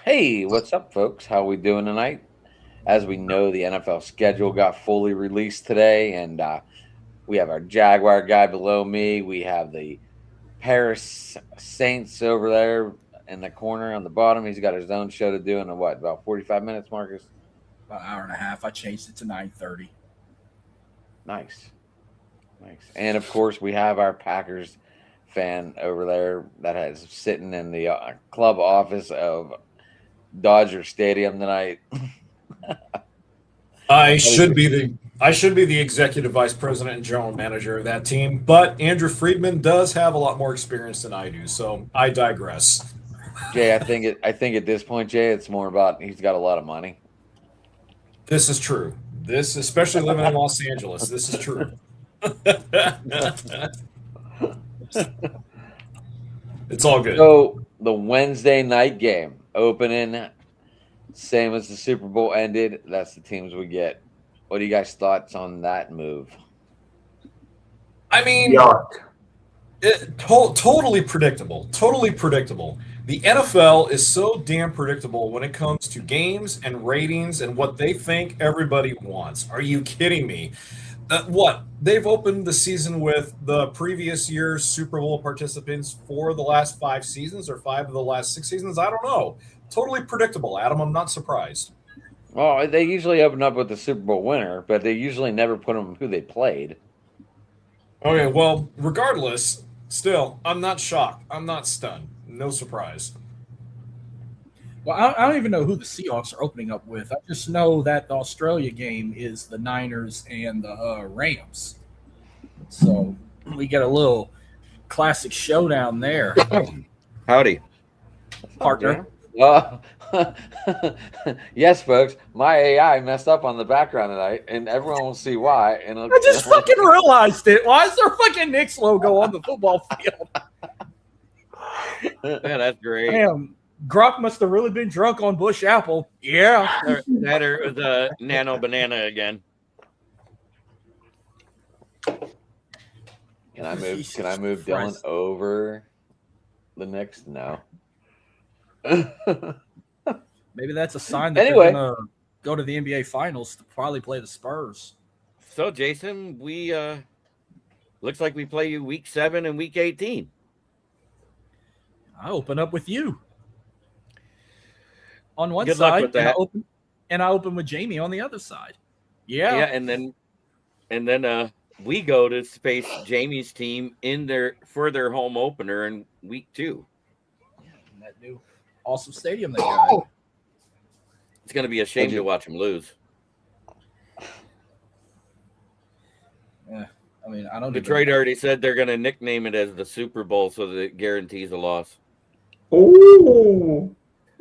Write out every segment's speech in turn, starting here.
Hey, what's up, folks? How we doing tonight? As we know, the NFL schedule got fully released today, and we have our Jaguar guy below me. We have the Paris Saints over there in the corner on the bottom. He's got his own show to do in about 45 minutes, Marcus? About an hour and a half. I changed it to 9:30. Nice. Nice. And of course, we have our Packers fan over there that is sitting in the club office of Dodger Stadium tonight. I should be the executive vice president and general manager of that team, but Andrew Friedman does have a lot more experience than I do, so I digress. Jay, I think at this point, Jay, it's more about he's got a lot of money. This is true. This, especially living in Los Angeles, this is true. It's all good. So the Wednesday night game opening, same as the Super Bowl ended. That's the teams we get. What do you guys' thoughts on that move? I mean, Yuck. totally predictable. Totally predictable. The NFL is so damn predictable when it comes to games and ratings and what they think everybody wants. Are you kidding me? What? They've opened the season with the previous year's Super Bowl participants for the last 5 seasons or 5 of the last 6 seasons. I don't know. Totally predictable, Adam. I'm not surprised. Well, they usually open up with the Super Bowl winner, but they usually never put them who they played. Okay, well, regardless, still, I'm not shocked. I'm not stunned. No surprise. Well, I don't even know who the Seahawks are opening up with. I just know that the Australia game is the Niners and the Rams. So we get a little classic showdown there, Howdy. partner. Yes, folks, my AI messed up on the background tonight, and everyone will see why. And I just fucking realized it. Why is there a fucking Knicks logo on the football field? Yeah, that's great. Damn, Gronk must have really been drunk on Bush Apple. Yeah. That or the nano banana again. Can I move? Jesus Can I move Dylan Christ. over the Knicks? No. Maybe that's a sign that Anyway. they're going to go to the NBA Finals to probably play the Spurs. So, Jason, we looks like we play you week 7 and week 18. I open up with you on one Good luck side, with and that. I open with Jamie on the other side. Yeah. Yeah, and then we go to face Jamie's team for their home opener in week 2. And that new awesome stadium they got. It's going to be a shame to watch them lose. Yeah, I mean, I don't. Detroit already said they're going to nickname it as the Super Bowl so that it guarantees a loss. Ooh.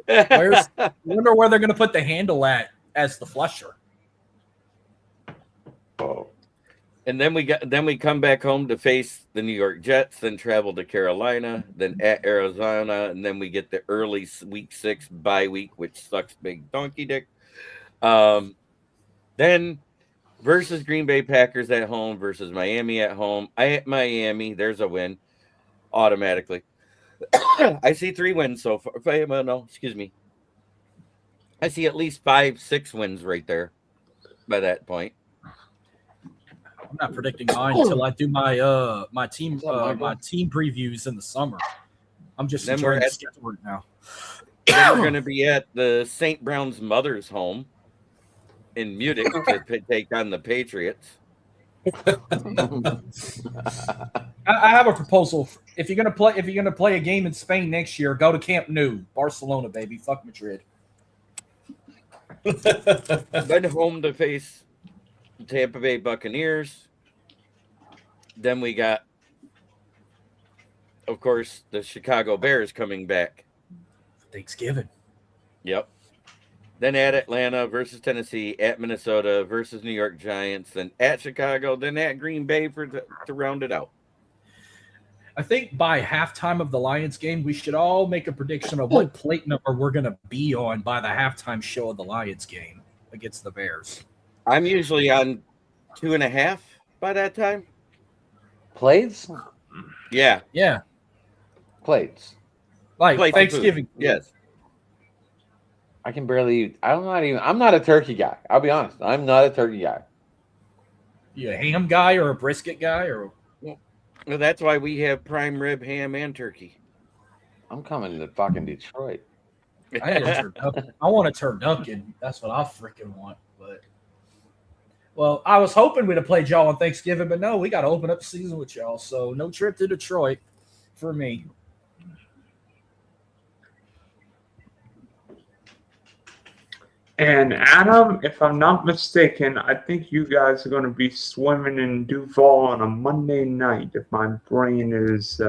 I wonder where they're going to put the handle at as the flusher. Oh. And then we come back home to face the New York Jets, then travel to Carolina, then at Arizona, and then we get the early week 6 bye week, which sucks big donkey dick. Then versus Green Bay Packers at home versus Miami at home. At Miami, there's a win automatically. I see 3 wins so far. No, excuse me. I see at least 5-6 wins right there by that point. I'm not predicting mine until I do my team previews in the summer. I'm just Then enjoying we're the at- schedule right now. Then we're going to be at the St. Brown's mother's home in Munich to take on the Patriots. I have a proposal. If you're gonna play a game in Spain next year, go to Camp Nou, Barcelona, baby. Fuck Madrid. Then home to face Tampa Bay Buccaneers. Then we got, of course, the Chicago Bears coming back. Thanksgiving. Yep. Then at Atlanta versus Tennessee, at Minnesota versus New York Giants, then at Chicago, then at Green Bay to round it out. I think by halftime of the Lions game, we should all make a prediction of what plate number we're gonna be on by the halftime show of the Lions game against the Bears. I'm usually on 2.5 by that time. Plates? Yeah. Yeah, Plates. like Plates of food. Thanksgiving. Yes. I can barely. I'm not a turkey guy. I'll be honest. I'm not a turkey guy. You a ham guy or a brisket guy or? Well, that's why we have prime rib, ham, and turkey. I'm coming to fucking Detroit. I need a turducken. I want a turducken. That's what I freaking want. But well, I was hoping we'd have played y'all on Thanksgiving, but no, we got to open up the season with y'all. So no trip to Detroit for me. And Adam, if I'm not mistaken, I think you guys are going to be swimming in Duval on a Monday night. If my brain is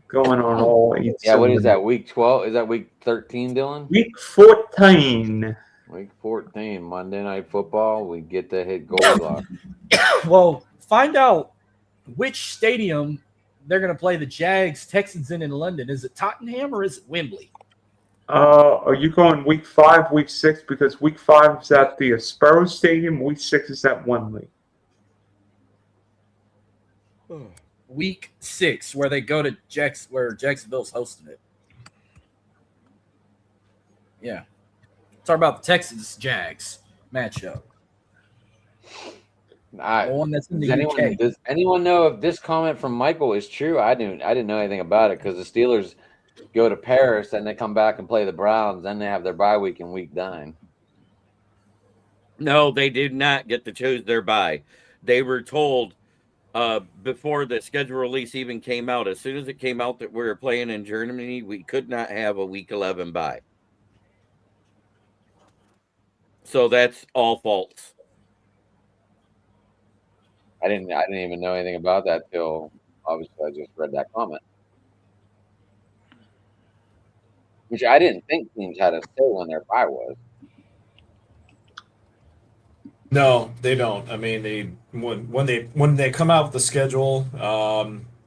going on all 8. Yeah, what is that? Week 12? Is that week 13, Dylan? Week 14. Week 14, Monday Night Football. We get to hit Goldilocks. Well, find out which stadium they're going to play the Jags Texans in London. Is it Tottenham or is it Wembley? Are you going week 5, week 6? Because week 5 is at the Sparrow Stadium. Week 6 is at Wembley. Week 6, where they go to where Jacksonville's hosting it. Yeah. Talk about the Texans Jags matchup. The one that's in the UK. Does anyone know if this comment from Michael is true? I didn't know anything about it because the Steelers go to Paris and they come back and play the Browns. Then they have their bye week in week 9. No, they did not get to choose their bye. They were told before the schedule release even came out, as soon as it came out that we were playing in Germany, we could not have a week 11 bye. So that's all false. I didn't even know anything about that till obviously I just read that comment. Which I didn't think teams had a say when their bye was. No, they don't. I mean, when they come out with the schedule,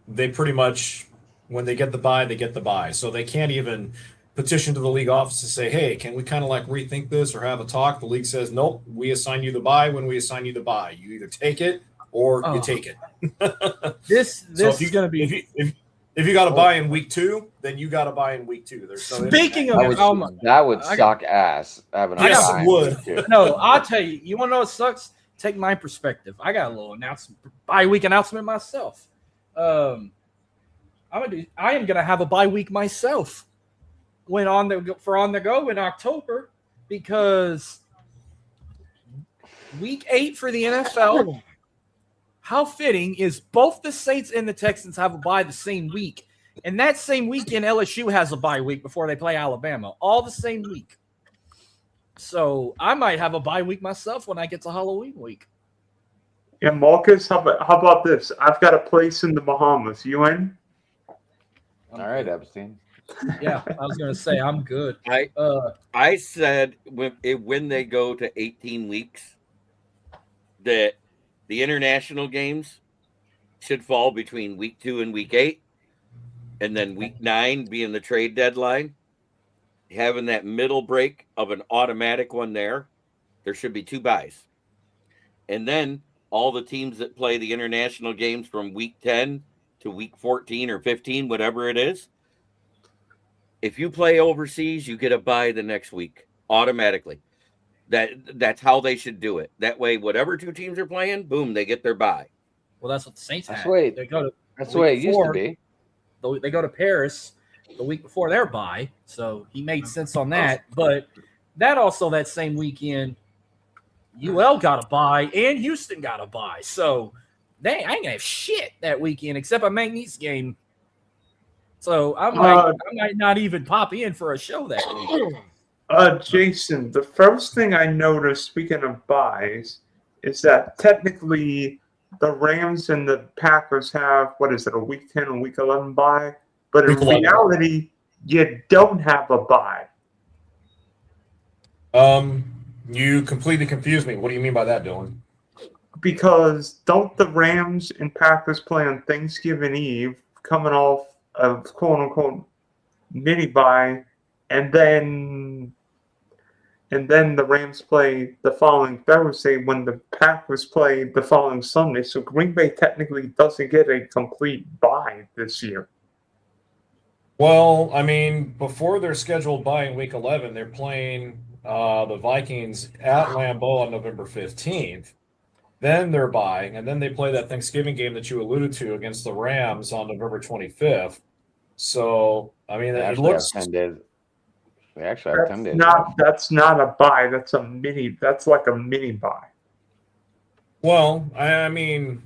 they pretty much, when they get the bye, they get the bye. So they can't even petition to the league office to say, hey, can we kind of like rethink this or have a talk? The league says, nope, we assign you the bye when we assign you the bye. You either take it or you take it. This is going to be. If you got to buy in week 2, then you got to buy in week 2. There's no Speaking of that would suck ass. Yes, it would. No, I'll tell you. You want to know what sucks? Take my perspective. I got a little bye week announcement myself. I am gonna have a bye week myself when on the go in October because week 8 for the NFL. How fitting is both the Saints and the Texans have a bye the same week. And that same weekend, LSU has a bye week before they play Alabama. All the same week. So I might have a bye week myself when I get to Halloween week. Yeah, Marcus, how about this? I've got a place in the Bahamas. You in? All right, Epstein. Yeah, I was going to say I'm good. I said when they go to 18 weeks that the international games should fall between week 2 and week 8, and then week 9 being the trade deadline. Having that middle break of an automatic one there should be 2 byes. And then all the teams that play the international games from week 10 to week 14 or 15, whatever it is, if you play overseas, you get a bye the next week automatically. That's how they should do it. That way, whatever 2 teams are playing, boom, they get their bye. Well, that's what the Saints have. That's the way it used to be. They go to Paris the week before their bye, so he made sense on that. But that same weekend, UL got a bye and Houston got a bye. So I ain't gonna have shit that weekend except a McNeese game. So I might not even pop in for a show that week. Jason, the first thing I noticed, speaking of buys, is that technically the Rams and the Packers have, a week 10 and week 11 bye? But in reality, you don't have a bye. You completely confused me. What do you mean by that, Dylan? Because don't the Rams and Packers play on Thanksgiving Eve, coming off of quote-unquote mini bye, and then the Rams play the following Thursday when the Packers play the following Sunday. So Green Bay technically doesn't get a complete bye this year. Well, I mean, before their scheduled bye in Week 11, they're playing the Vikings at Lambeau on November 15th. Then they're buying, and then they play that Thanksgiving game that you alluded to against the Rams on November 25th. So, I mean, They it actually have looks 10 days. They actually have 10 days. That's not a buy. That's a mini. That's like a mini buy. well. I mean,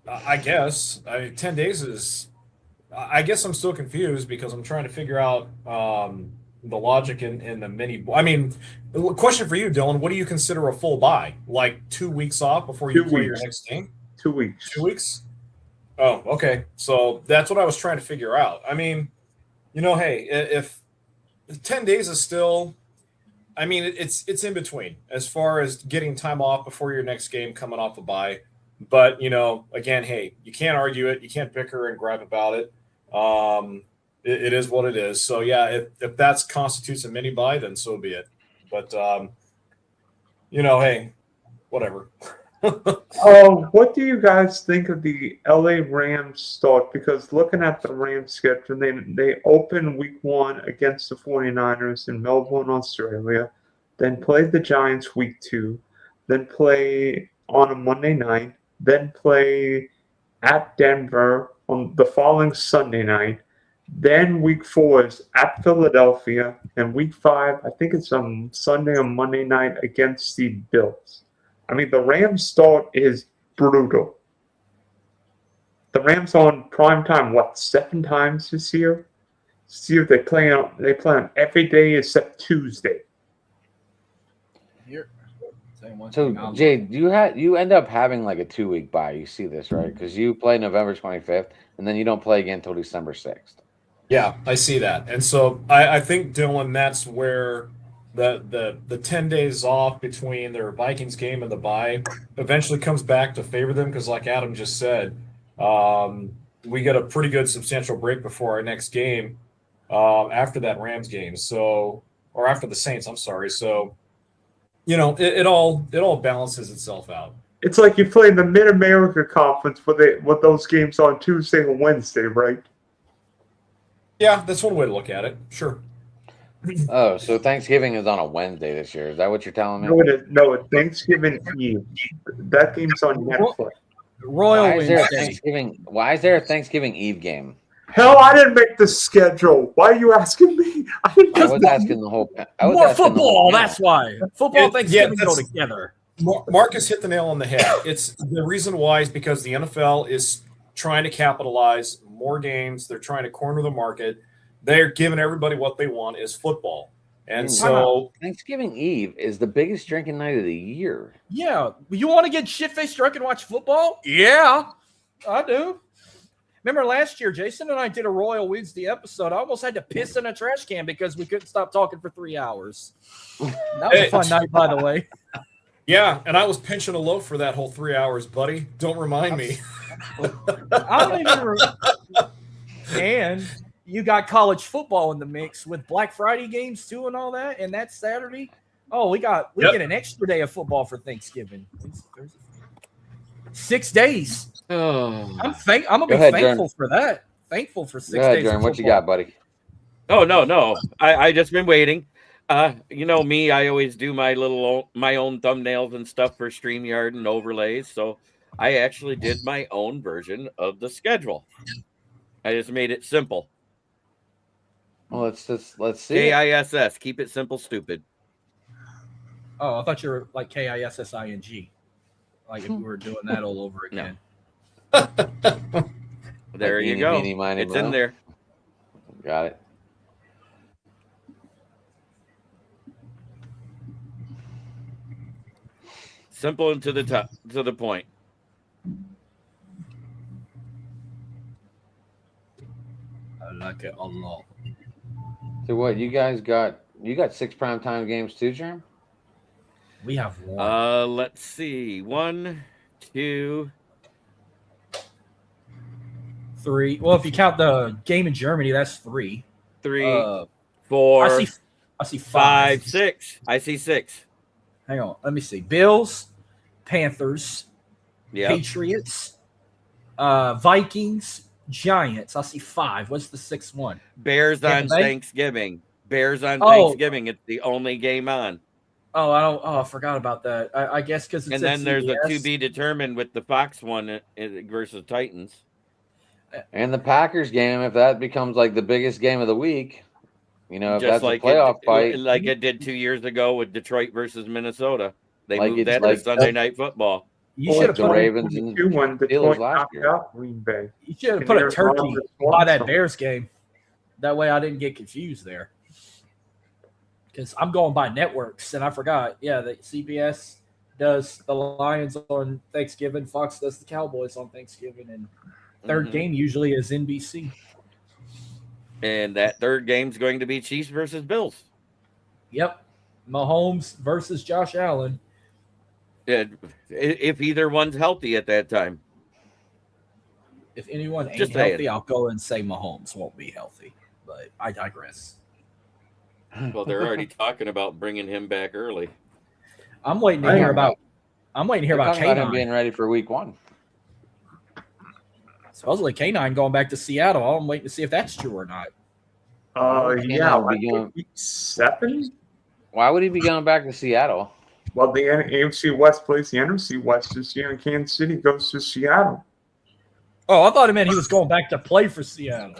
I guess 10 days is. I guess I'm still confused because I'm trying to figure out the logic in the mini. I mean, question for you, Dylan: what do you consider a full buy? Like 2 weeks off before you 2 play your weeks. next game? 2 weeks. 2 weeks? Oh, okay. So that's what I was trying to figure out. I mean, hey, if 10 days is still, I mean, it's in between as far as getting time off before your next game coming off a bye. But, again, hey, you can't argue it. You can't bicker and gripe about it. It is what it is. So, yeah, if that constitutes a mini buy, then so be it. But, hey, whatever. What do you guys think of the LA Rams start? Because looking at the Rams schedule, they open week 1 against the 49ers in Melbourne, Australia, then play the Giants week 2, then play on a Monday night, then play at Denver on the following Sunday night. Then week 4 is at Philadelphia, and week 5, I think it's on Sunday or Monday night against the Bills. I mean, the Rams start is brutal. The Rams on prime time, 7 times this year? This year they play on every day except Tuesday. So, Jade, you end up having like a 2-week bye. You see this, right? Because you play November 25th, and then you don't play again until December 6th. Yeah, I see that. And so I think, Dylan, that's where the 10 days off between their Vikings game and the bye eventually comes back to favor them because, like Adam just said, we get a pretty good substantial break before our next game after that Rams game. So, or after the Saints, I'm sorry. So, it all balances itself out. It's like you play in the Mid America Conference with those games on Tuesday or Wednesday, right? Yeah, that's one way to look at it. Sure. Oh, so Thanksgiving is on a Wednesday this year. Is that what you're telling me? No, it's Thanksgiving Eve. That game's on Netflix. Royal Why is there a Thanksgiving Eve game? Hell, I didn't make the schedule. Why are you asking me? I was asking the whole. More football. That's why football and Thanksgiving go that's- together. Marcus hit the nail on the head. It's the reason why is because the NFL is trying to capitalize more games. They're trying to corner the market. They're giving everybody what they want is football. And so Thanksgiving Eve is the biggest drinking night of the year. Yeah. You want to get shit-faced drunk and watch football? Yeah, I do. Remember last year, Jason and I did a Royal Wednesday episode. I almost had to piss in a trash can because we couldn't stop talking for 3 hours. That was a fun night, by the way. Yeah, and I was pinching a loaf for that whole 3 hours, buddy. Don't remind me. I don't even and you got college football in the mix with Black Friday games too and all that, and that's Saturday. Oh, we get an extra day of football for Thanksgiving. 6 days. Oh. I'm gonna be thankful for that. Thankful for 6 days. Jordan, what you got, buddy? Oh no. I just been waiting. Me, I always do my own thumbnails and stuff for StreamYard and overlays. So I actually did my own version of the schedule. I just made it simple. Well, let's see. KISS. Keep it simple, stupid. Oh, I thought you were like KISSING. Like if we were doing that all over again. There Like you eeny, go. meeny, miny, It's moe. in there. Got it. Simple and to the point. I like it a lot. So what you guys got? You got 6 primetime games too, Jerm? We have one. Let's see. 1, 2, 3. Well, if you count the game in Germany, that's 3. 3, 4. I see 5, 6. I see 6. Hang on. Let me see. Bills, Panthers, Yeah. Patriots, Vikings, Giants. I see 5. What's the 6th one? Bears Tampa on Bay? Thanksgiving. Bears on Oh. Thanksgiving. It's the only game on. Oh, I don't. Oh, I forgot about that. I guess because it's And then there's a to CBS. be determined with the Fox one versus Titans. And the Packers game, if that becomes like the biggest game of the week, if Just that's like a playoff fight, like it did 2 years ago with Detroit versus Minnesota. They Like moved it's that like- to Sunday Night Football. You should have the put Ravens and 22 when Steelers Detroit last knocked year. out Green Bay. You should have And put a there's turkey Robert by that Swanson. Bears game. That way, I didn't get confused there. Because I'm going by networks, and I forgot. Yeah, the CBS does the Lions on Thanksgiving. Fox does the Cowboys on Thanksgiving, and third Mhm. game usually is NBC. And that third game's going to be Chiefs versus Bills. Yep, Mahomes versus Josh Allen. And if either one's healthy at that time. If anyone ain't Just saying. healthy, I'll go and say Mahomes won't be healthy. But I digress. Well, they're already talking about bringing him back early. I'm waiting to I hear am. about. I'm waiting to hear They're about talking about him K9. being ready for week 1. Supposedly K9 going back to Seattle. I'm waiting to see if that's true or not. Yeah, would like be going- week 7. Why would he be going back to Seattle? Well, the AFC West plays the NFC West this year, and Kansas City goes to Seattle. Oh, I thought it meant he was going back to play for Seattle.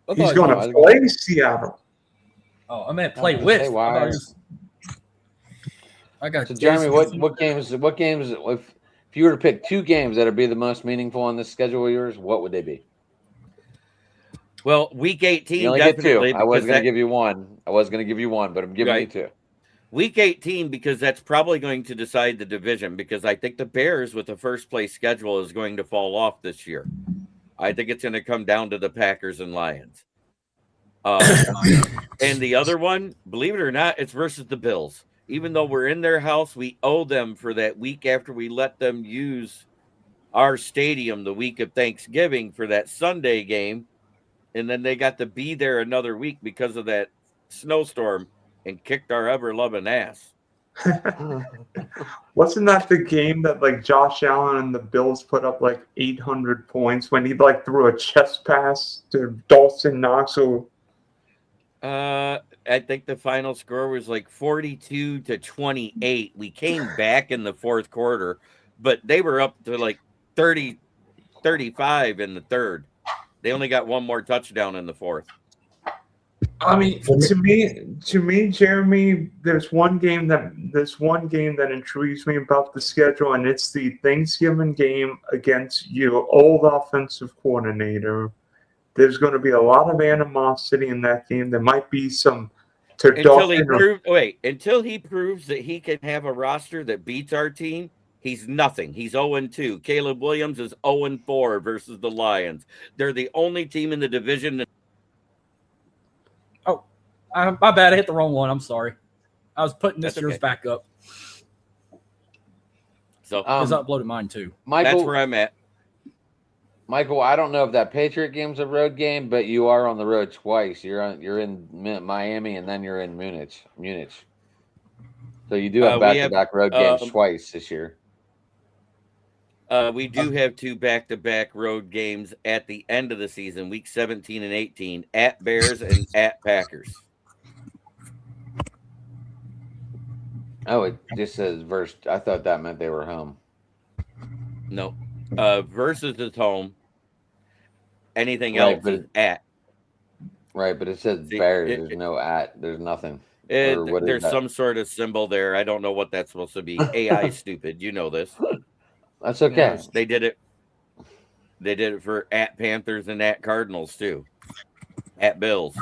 I He's thought- going I to was- play Seattle. Oh, I meant play I was gonna with. say, why- I, thought he was- I got So Jeremy, Jason- what games if you were to pick 2 games that'd be the most meaningful on this schedule of yours, what would they be? Well, week 18 You only get 2. definitely. I was because going to that- give you 1. I was going to give you 1, but I'm giving Right. you 2. Week 18, because that's probably going to decide the division, because I think the Bears with the first place schedule is going to fall off this year. I think it's going to come down to the Packers and Lions. And the other one, believe it or not, it's versus the Bills. Even though we're in their house, we owe them for that week after we let them use our stadium the week of Thanksgiving for that Sunday game. And then they got to be there another week because of that snowstorm and kicked our ever-loving ass. Wasn't that the game that like Josh Allen and the Bills put up like 800 points when he like threw a chest pass to Dawson Knox? So I think the final score was like 42-28. We came back in the fourth quarter, but they were up to like 30, 35 in the third. They only got one more touchdown in the fourth. I mean, to me, Jeremy, there's one game that intrigues me about the schedule, and it's the Thanksgiving game against your old offensive coordinator. There's going to be a lot of animosity in that game. There might be some Until he proves that he can have a roster that beats our team, he's nothing. He's 0-2. Caleb Williams is 0-4 versus the Lions. They're the only team in the division. my bad. I hit the wrong one. I'm sorry. I was putting this That's year's okay. back up So because I uploaded mine too. that's Michael, where I'm at. Michael, I don't know if that Patriot game's a road game, but you are on the road twice. You're in Miami and then you're in Munich. So you do have We have, back-to-back road games twice this year. We do have 2 back-to-back road games at the end of the season, week 17 and 18, at Bears and at Packers. Oh, it just says verse. I thought that meant they were home. No. Versus is home. Anything Right, else but is at. Right, but it says See, Bears. it- There's no at. There's nothing. Or what is There's that? some sort of symbol there. I don't know what that's supposed to be. AI stupid. You know this. That's okay. They did it. They did it for at Panthers and at Cardinals too. At Bills.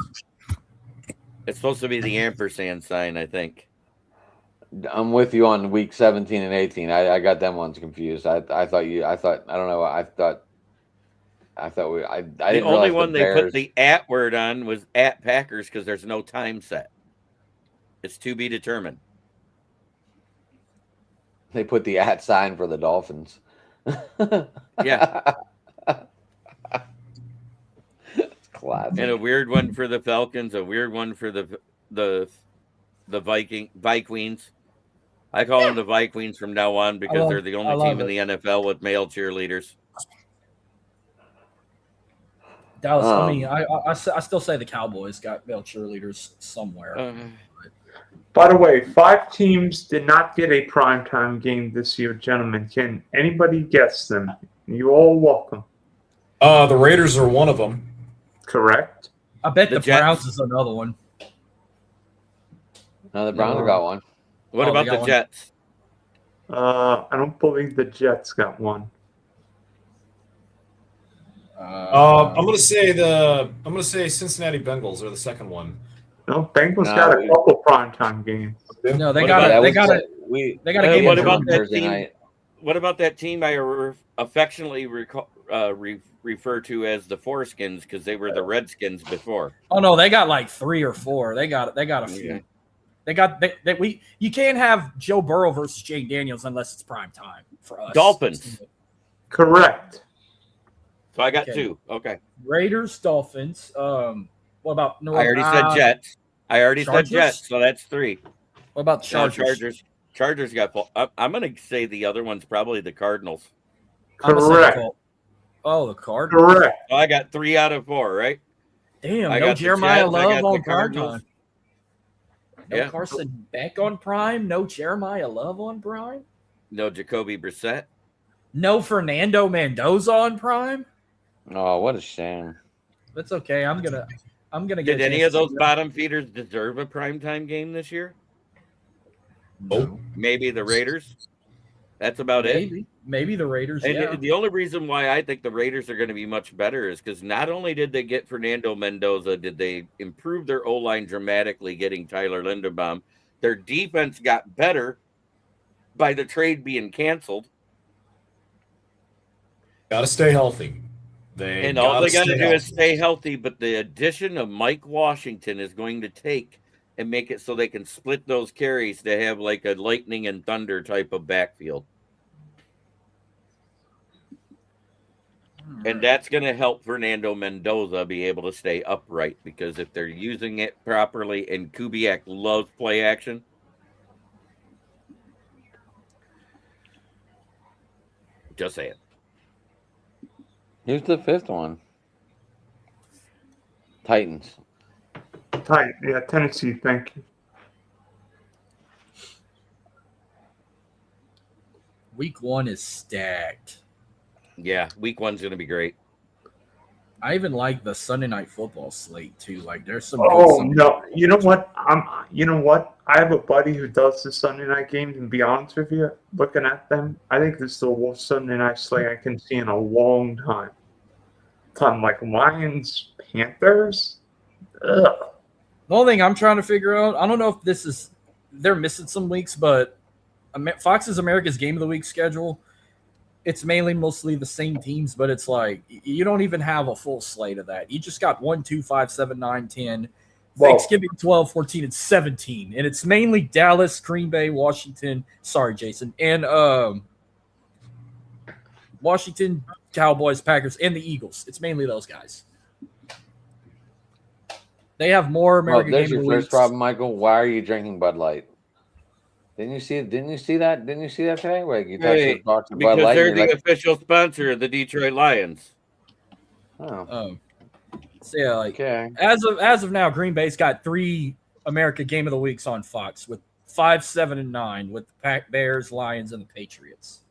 It's supposed to be the ampersand sign, I think. I'm with you on week 17 and 18. I got them ones confused. I don't know. I thought I The didn't only realize one the they Bears. put the at word on was at Packers because there's no time set. It's to be determined. They put the at sign for the Dolphins. Yeah. It's classic. And a weird one for the Falcons, a weird one for the Vikings. I call them the Vikings from now on because they're the only team in the NFL with male cheerleaders. Dallas. I mean, I still say the Cowboys got male cheerleaders somewhere. By the way, 5 teams did not get a primetime game this year, gentlemen. Can anybody guess them? You all welcome. The Raiders are one of them. Correct. I bet The the Jets. Browns is another one. No, the Browns got one. What Oh, about they got the one. Jets? I don't believe the Jets got one. I'm gonna say Cincinnati Bengals are the second one. No, Bengals No, got a couple primetime games. No, they What got about- it. That They was got the- it. we They got a game what on about that Thursday team? night. What about that team I affectionately refer to as the Foreskins because they were the Redskins before? Oh no, they got like 3 or 4. They got a few. Okay. They got you can't have Joe Burrow versus Jane Daniels unless it's prime time for us. Dolphins. Correct. So I got Okay. 2. Okay. Raiders, Dolphins. What about I already said Jets. I already Chargers? said Jets, so that's 3. What about the No, Chargers? Chargers got full. I'm going to say the other one's probably the Cardinals. I'm gonna say the Correct. Colts. Oh, the Cardinals. Correct. So I got 3 out of 4, right? Damn, I no got the Jeremiah Jets, I Love got the on prime Cardinals. time. No Yeah. Carson Beck on prime. No Jeremiah Love on prime. No Jacoby Brissett. No Fernando Mendoza on prime. Oh, what a shame. That's okay. I'm gonna get. Did a any chance of to those see bottom feeders deserve a primetime game this year? that. Nope. Maybe the Raiders. That's about it. Maybe the Raiders. And Yeah. the only reason why I think the Raiders are going to be much better is because not only did they get Fernando Mendoza, did they improve their O-line dramatically getting Tyler Linderbaum. Their defense got better by the trade being canceled. Got to stay healthy. And all they got to stay do is healthy. stay healthy. But the addition of Mike Washington is going to take and make it so they can split those carries to have like a lightning and thunder type of backfield. And that's going to help Fernando Mendoza be able to stay upright because if they're using it properly and Kubiak loves play action. Just saying. Who's the 5th one? Titans. Tight. Yeah, Tennessee. Thank you. Week 1 is stacked. Yeah, week 1's going to be great. I even like the Sunday night football slate too. Like there's some. Oh good no! You know what? You know what? I have a buddy who does the Sunday night games, and to be honest with you, looking at them, I think this is the worst Sunday night slate I can see in a long time. I'm like Lions, Panthers. Ugh. The only thing I'm trying to figure out, I don't know if this is they're missing some weeks, but Fox's America's Game of the Week schedule, it's mostly the same teams, but it's like you don't even have a full slate of that. You just got 1, 2, 5, 7, 9, 10. Well- Thanksgiving 12, 14, and 17. And it's mainly Dallas, Green Bay, Washington. Sorry, Jason. And Washington, Cowboys, Packers, and the Eagles. It's mainly those guys. They have more Well, American there's Game your of the first Weeks. problem, Michael. Why are you drinking Bud Light? Didn't you see that? Didn't you see that today? Where you Hey, talked to Bud Because Light. they're And the you're like, official sponsor of the Detroit Lions. oh, So yeah, like okay. as of now, Green Bay's got 3 America Game of the Weeks on Fox with 5, 7, and 9 with the Bears, Lions, and the Patriots.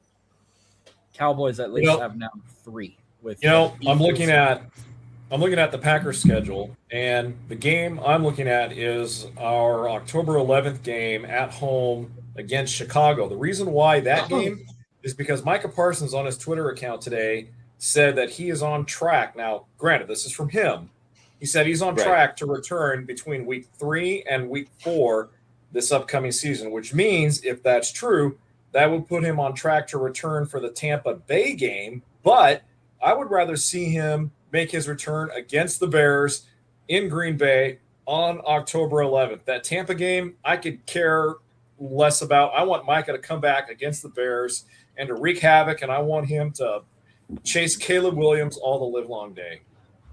Cowboys at least have now 3 with. I'm Eagles. looking at the Packers schedule, and the game I'm looking at is our October 11th game at home against Chicago. The reason why that game is because Micah Parsons on his Twitter account today said that he is on track. Now, granted, this is from him. He said he's on Right. track to return between week 3 and week 4 this upcoming season, which means if that's true, that would put him on track to return for the Tampa Bay game. But I would rather see him make his return against the Bears in Green Bay on October 11th. That Tampa game, I could care less about. I want Micah to come back against the Bears and to wreak havoc, and I want him to chase Caleb Williams all the live long day.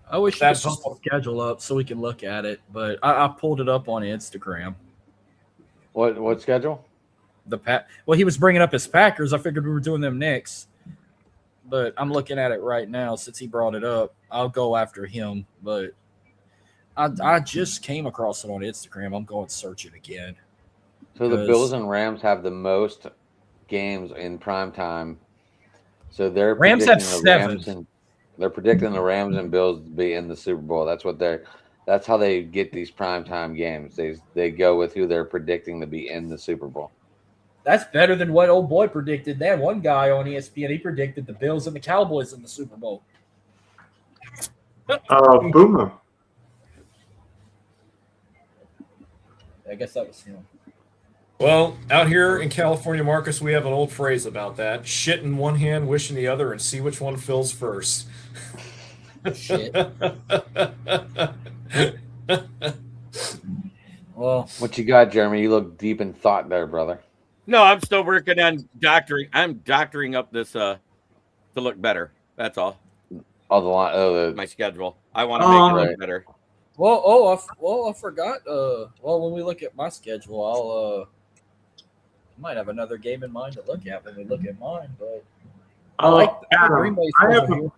I wish you could That's post just- the schedule up so we can look at it, but I pulled it up on Instagram. What schedule? Well, he was bringing up his Packers. I figured we were doing them next. but I'm looking at it right now since he brought it up. I'll go after him, but I just came across it on Instagram. I'm going to search it again. So the Bills and Rams have the most games in prime time. So they're Rams predicting have the 7. Rams and they're predicting the Rams and Bills to be in the Super Bowl. That's how they get these primetime games. They go with who they're predicting to be in the Super Bowl. That's better than what old boy predicted. That one guy on ESPN, he predicted the Bills and the Cowboys in the Super Bowl. Boomer. I guess that was him. Well, out here in California, Marcus, we have an old phrase about that: shit in one hand, wish in the other, and see which one fills first. Shit. Well, What you got, Jeremy? You look deep in thought there, brother. No, I'm still working on doctoring. I'm doctoring up this to look better. That's all. Oh, My schedule. I want to make it look better. I forgot. When we look at my schedule, I might have another game in mind to look at when we look at mine. But I like Green Bay's schedule here.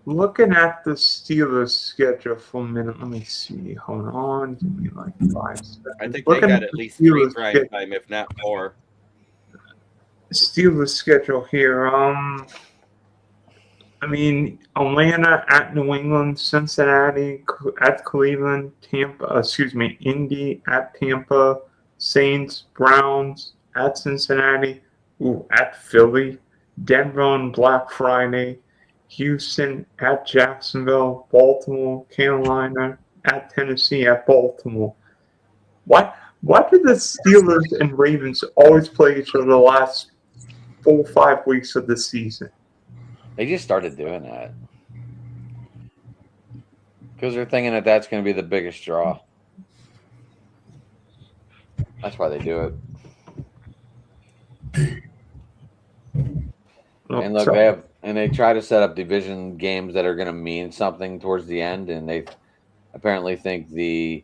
Looking at the Steelers schedule for a minute, let me see. Hold on, give me like 5 seconds. I think Looking they got at at the least 3 Steelers prime time, if not more. Steelers schedule here. I mean, Atlanta at New England, Cincinnati at Cleveland, Indy at Tampa, Saints, Browns at Cincinnati, at Philly, Denver on Black Friday, Houston at Jacksonville, Baltimore, Carolina at Tennessee, at Baltimore. Why do the Steelers and Ravens always play each other the last 4 or 5 weeks of the season? They just started doing that because they're thinking that that's going to be the biggest draw. That's why they do it. And look, they try to set up division games that are going to mean something towards the end, and they apparently think the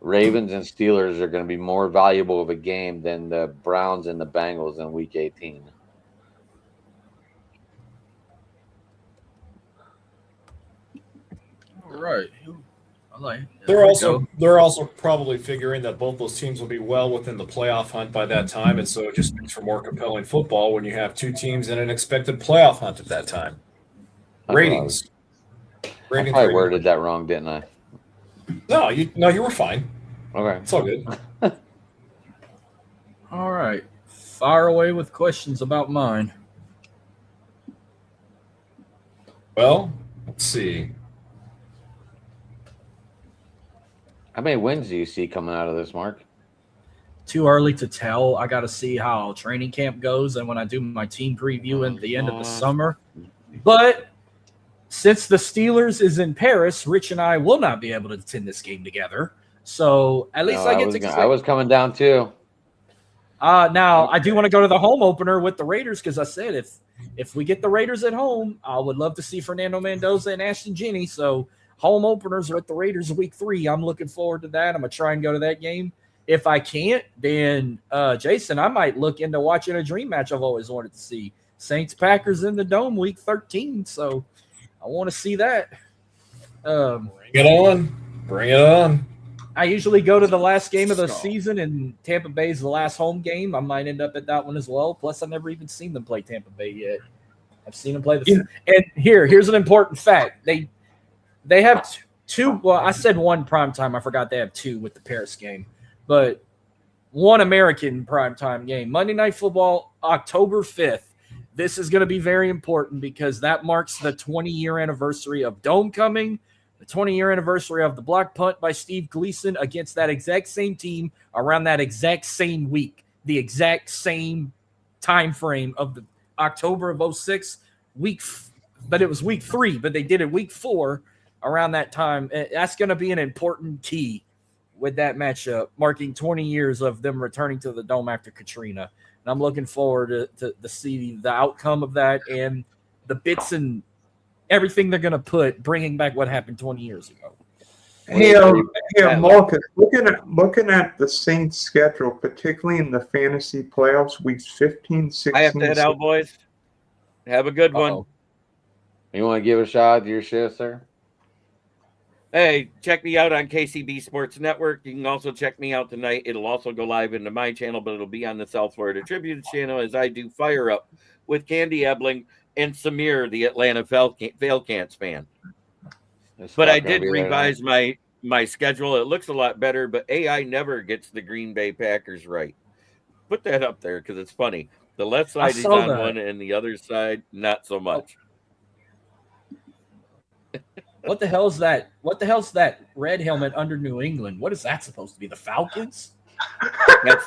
Ravens and Steelers are going to be more valuable of a game than the Browns and the Bengals in Week 18. Right. I like it. They're also probably figuring that both those teams will be well within the playoff hunt by that time, and so it just makes for more compelling football when you have 2 teams in an expected playoff hunt at that time. Ratings. I probably worded that wrong, didn't I? No, you were fine. Okay, it's all good. All right, fire away with questions about mine. Well, let's see. How many wins do you see coming out of this, Mark? Too early to tell. I got to see how training camp goes and when I do my team preview at the end of the summer. But since the Steelers is in Paris, Rich and I will not be able to attend this game together. So at least I get to. I was coming down too. Now I do want to go to the home opener with the Raiders because I said if we get the Raiders at home, I would love to see Fernando Mendoza and Ashton Jenney. So home openers with the Raiders week 3. I'm looking forward to that. I'm going to try and go to that game. If I can't, then, Jason, I might look into watching a dream match I've always wanted to see. Saints-Packers in the Dome week 13. So I want to see that. Bring it on. Bring it on. I usually go to the last game of the season, and Tampa Bay is the last home game. I might end up at that one as well. Plus, I've never even seen them play Tampa Bay yet. I've seen them play And here's an important fact. They have 2. Well, I said 1 primetime. I forgot they have 2 with the Paris game. But 1 American primetime game. Monday Night Football, October 5th. This is going to be very important because that marks the 20-year anniversary of Dome coming, the 20-year anniversary of the block punt by Steve Gleason against that exact same team around that exact same week, the exact same time frame of the October of 06 but it was week 3, but they did it week 4. Around that time, that's going to be an important key with that matchup, marking 20 years of them returning to the Dome after Katrina. And I'm looking forward to see the outcome of that and the bits and everything they're going to put, bringing back what happened 20 years ago. Hey, Marcus, looking at the Saints' schedule, particularly in the fantasy playoffs, weeks 15, 16. I have to head out, boys. Have a good one. Uh-oh. You want to give a shout out to your show, sir? Hey, check me out on KCB Sports Network. You can also check me out tonight. It'll also go live into my channel, but it'll be on the South Florida Tribune channel as I do Fire Up with Candy Ebling and Samir, the Atlanta Falcons fan. But I did revise my schedule. It looks a lot better, but AI never gets the Green Bay Packers right. Put that up there because it's funny. The left side is on one and the other side, not so much. What the hell's that? What the hell's that red helmet under New England? What is that supposed to be? The Falcons? That's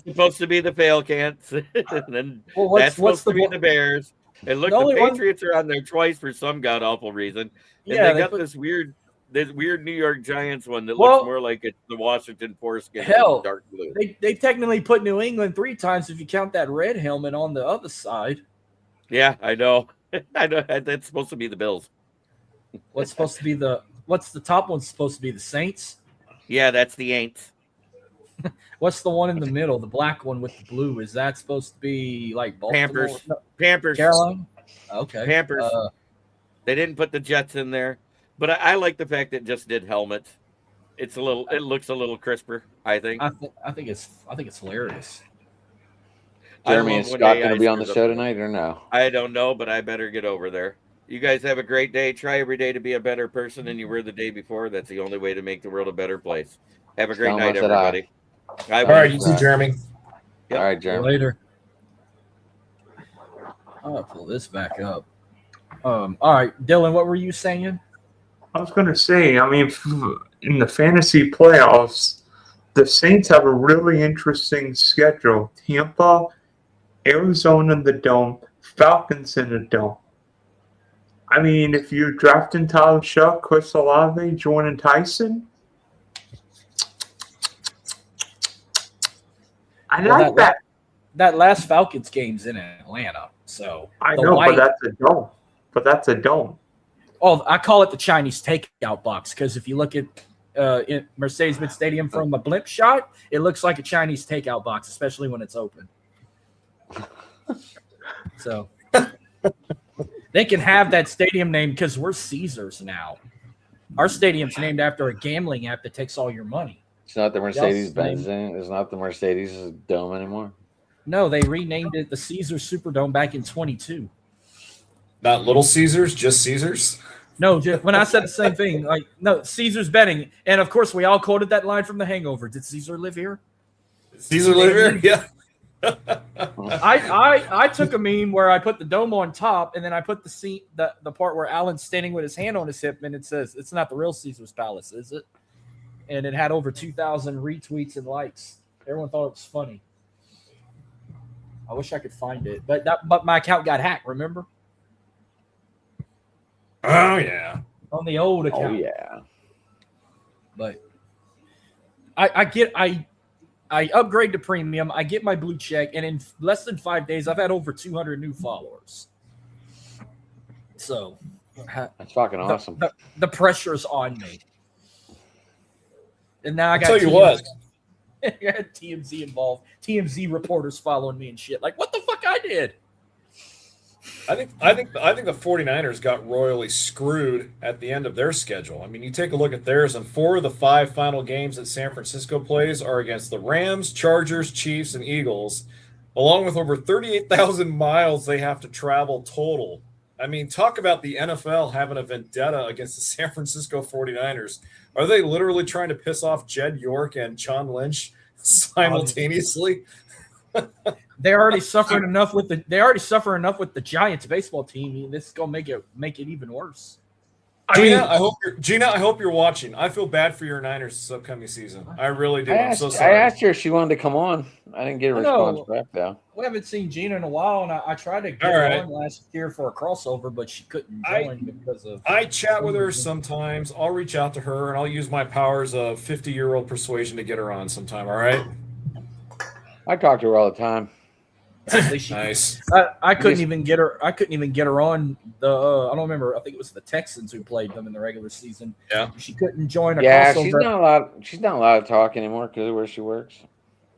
supposed to be the Falcons. And then that's supposed to be the Bears. And look, the Patriots are on there twice for some god awful reason. And they got this weird New York Giants one that looks more like it's the Washington foreskin in dark blue. They technically put New England 3 times if you count that red helmet on the other side. Yeah, I know. I know that's supposed to be the Bills. What's the top one supposed to be? The Saints? Yeah, that's the Aints. What's the one in the middle? The black one with the blue. Is that supposed to be like Baltimore? Pampers. No. Pampers. Carolina? Okay. Pampers. They didn't put the Jets in there, but I like the fact that it just did helmets. It looks a little crisper, I think. I think it's hilarious. Jeremy and Scott going to be on the show tonight or no? I don't know, but I better get over there. You guys have a great day. Try every day to be a better person than you were the day before. That's the only way to make the world a better place. Have a great night, everybody. All right, you too, Jeremy. Yep. All right, Jeremy. Later. I'll pull this back up. All right, Dylan, what were you saying? I was going to say, I mean, in the fantasy playoffs, the Saints have a really interesting schedule. Tampa, Arizona in the Dome, Falcons in the Dome. I mean, if you're drafting Tyler Shuck, Chris Olave, Jordan Tyson, I like that. That last Falcons game's in Atlanta, so I know, but that's a dome. Oh, I call it the Chinese takeout box because if you look at in Mercedes-Benz Stadium from a blimp shot, it looks like a Chinese takeout box, especially when it's open. So they can have that stadium name because we're Caesars now. Our stadium's named after a gambling app that takes all your money. It's not the Mercedes-Benz. It's not the Mercedes Dome anymore. No, they renamed it the Caesars Superdome back in 22. Not Little Caesars, just Caesars? No, when I said the same thing, like, no, Caesar's betting. And, of course, we all quoted that line from The Hangover. Did Caesar live here? Caesar live here? Yeah. I took a meme where I put the dome on top, and then I put the part where Alan's standing with his hand on his hip, and it says, "It's not the real Caesar's Palace, is it?" And it had over 2,000 retweets and likes. Everyone thought it was funny. I wish I could find it, but my account got hacked. Remember? Oh yeah, on the old account. Oh yeah. But I upgrade to premium. I get my blue check, and in less than 5 days, I've had over 200 new followers. So that's fucking awesome. The pressure's on me, and now I got. I'll tell you what. I got TMZ involved. TMZ reporters following me and shit. Like, what the fuck I did? I think the 49ers got royally screwed at the end of their schedule. I mean, you take a look at theirs, and 4 of the 5 final games that San Francisco plays are against the Rams, Chargers, Chiefs, and Eagles, along with over 38,000 miles they have to travel total. I mean, talk about the NFL having a vendetta against the San Francisco 49ers. Are they literally trying to piss off Jed York and John Lynch simultaneously? They already suffering enough with the Giants baseball team. This is gonna make it even worse. Gina, I hope you're watching. I feel bad for your Niners this upcoming season. I really do. I'm so sorry. I asked her if she wanted to come on. I didn't get a response back though. We haven't seen Gina in a while, and I tried to get her on last year for a crossover, but she couldn't join because of. I chat with her sometimes. I'll reach out to her, and I'll use my powers of 50-year-old persuasion to get her on sometime. All right. I talk to her all the time. Nice. I couldn't even get her. I couldn't even get her on the. I don't remember. I think it was the Texans who played them in the regular season. Yeah. She couldn't join. She's not allowed to talk anymore because of where she works.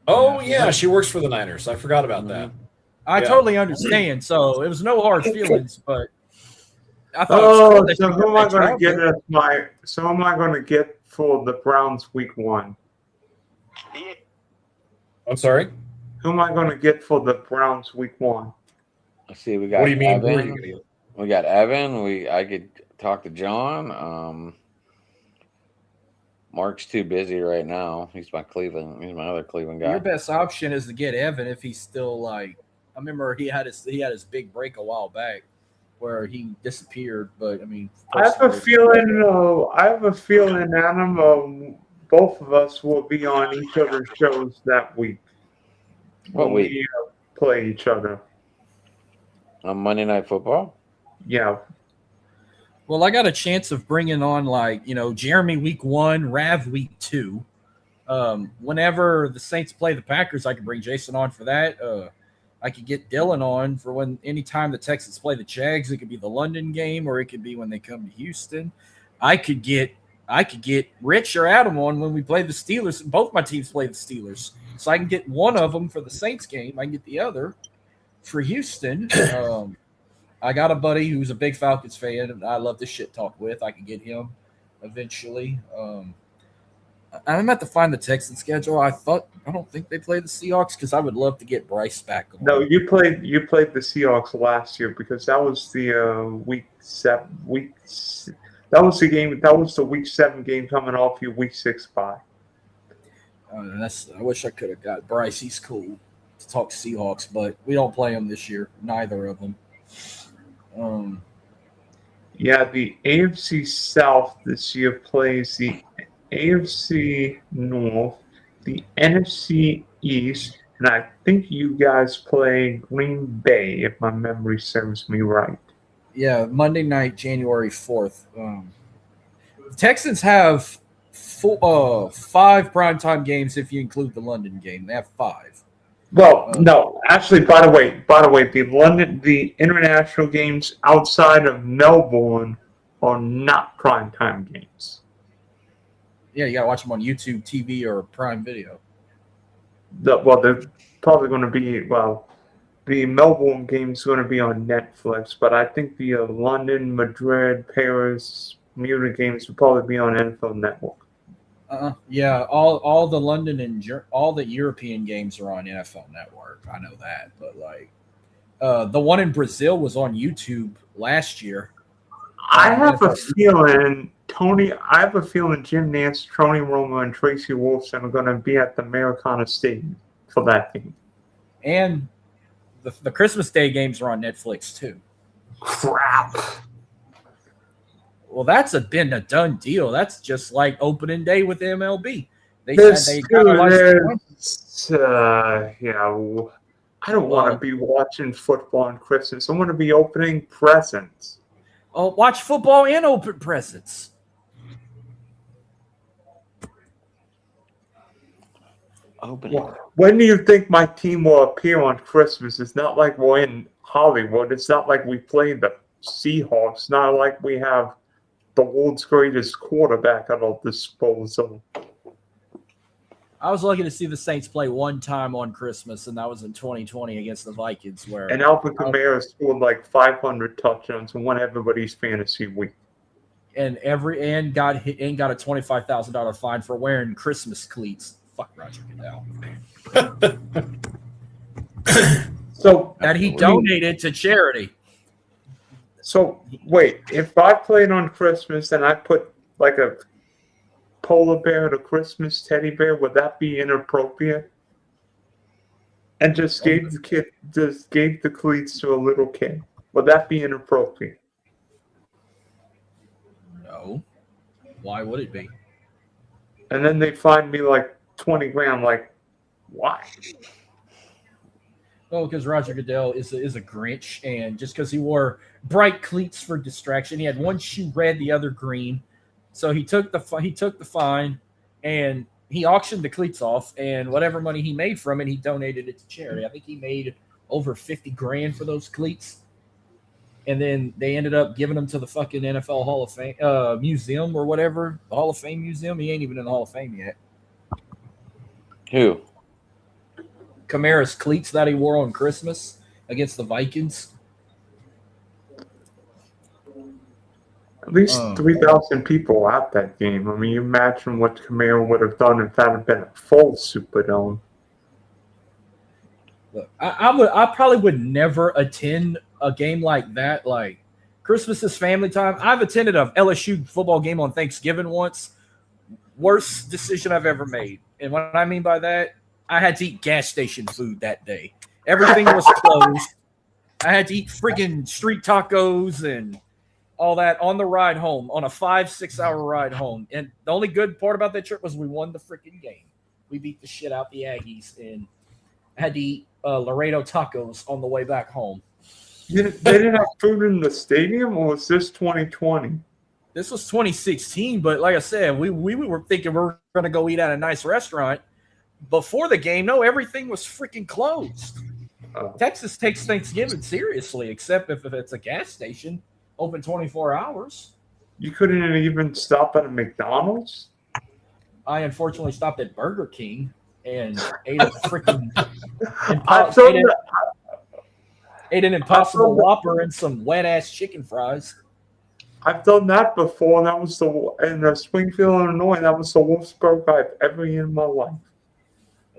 Oh yeah, she works for the Niners. I forgot about that. I Yeah. totally understand. So it was no hard feelings, but I thought Oh, it was cool that so you who got am I that going to job get there. as my? So who am I going to get for the Browns week 1? I'm sorry. Who am I going to get for the Browns week 1? Let's see. We What got do you mean? Who are you Evan. gonna get? We got Evan. I could talk to John. Mark's too busy right now. He's my Cleveland. He's my other Cleveland Your guy. best option is to get Evan if he's still like. I remember he had his big break a while back where he disappeared. But I mean, I have a feeling. I have a feeling, Adam. Both of us will be on each other's shows that week What when week? we play each other. On Monday Night Football. Yeah. Well, I got a chance of bringing on Jeremy week 1, Rav week 2. Whenever the Saints play the Packers, I could bring Jason on for that. I could get Dylan on for anytime the Texans play the Jags. It could be the London game, or it could be when they come to Houston. I could get Rich or Adam on when we play the Steelers. Both my teams play the Steelers, so I can get one of them for the Saints game. I can get the other for Houston. I got a buddy who's a big Falcons fan, and I love to shit talk with. I can get him eventually. I'm at to find the Texan schedule. I don't think they play the Seahawks because I would love to get Bryce back on. No, you played the Seahawks last year because that was the week 7 that was the game. That was the week 7 game coming off your week 6 bye. I wish I could have got Bryce. He's cool to talk Seahawks, but we don't play them this year. Neither of them. Yeah, the AFC South this year plays the AFC North, the NFC East, and I think you guys play Green Bay, if my memory serves me right. Yeah, Monday night, January 4th. The Texans have 5 primetime games if you include the London game. They have 5. Well, no, actually, by the way, the international games outside of Melbourne are not primetime games. Yeah, you got to watch them on YouTube TV or Prime Video. They're probably going to be, the Melbourne game is going to be on Netflix, but I think the London, Madrid, Paris, Munich games will probably be on NFL Network. Yeah, all the London and all the European games are on NFL Network. I know that, but the one in Brazil was on YouTube last year. I have a feeling Jim Nance, Tony Romo, and Tracy Wolfson are going to be at the Americana Stadium for that game. And the Christmas Day games are on Netflix too. Crap. Well, that's been a done deal. That's just like opening day with MLB. They I don't want to Well- be watching football on Christmas. I want to be opening presents. Oh, watch football and open presents. Opening. When do you think my team will appear on Christmas? It's not like we're in Hollywood. It's not like we play the Seahawks. It's not like we have the world's greatest quarterback at our disposal. I was lucky to see the Saints play one time on Christmas, and that was in 2020 against the Vikings. And Alvin Kamara scored like 500 touchdowns and won everybody's fantasy week. And got a $25,000 fine for wearing Christmas cleats. Fuck Roger Goodell. So That he donated to charity. So wait, if I played on Christmas and I put like a polar bear and a Christmas teddy bear, would that be inappropriate? And just gave the cleats to a little kid, would that be inappropriate? No. Why would it be? And then they find me like 20 grand. Like, why? Well, because Roger Goodell is a Grinch, and just because he wore bright cleats for distraction, he had one shoe red, the other green. So he took the fine, and he auctioned the cleats off, and whatever money he made from it, he donated it to charity. I think he made over 50 grand for those cleats, and then they ended up giving them to the fucking NFL Hall of Fame museum or whatever, the Hall of Fame museum. He ain't even in the Hall of Fame yet. Who? Kamara's cleats that he wore on Christmas. against the Vikings. At least 3,000 people at that game. I mean, you imagine what Camaro would have done if that had been a full Superdome. Look, I probably would never attend a game like that. Like Christmas is family time. I've attended a LSU football game on Thanksgiving once. Worst decision I've ever made. And what I mean by that, I had to eat gas station food that day. Everything was closed. I had to eat freaking street tacos and all that on the ride home, on a 5-6 hour ride home. And the only good part about that trip was we won the freaking game. We beat the shit out the Aggies, and I had to eat Laredo tacos on the way back home. They didn't have food in the stadium, or was this 2020? This was 2016, but like I said, we were thinking we were going to go eat at a nice restaurant. Before the game, no, everything was freaking closed. Texas takes Thanksgiving seriously, except if it's a gas station. Open 24 hours. You couldn't even stop at a McDonald's? I unfortunately stopped at Burger King and ate a freaking ate an Impossible Whopper and some wet-ass chicken fries. I've done that before, and that was in Springfield, Illinois. That was the worst burger I've ever eaten in my life.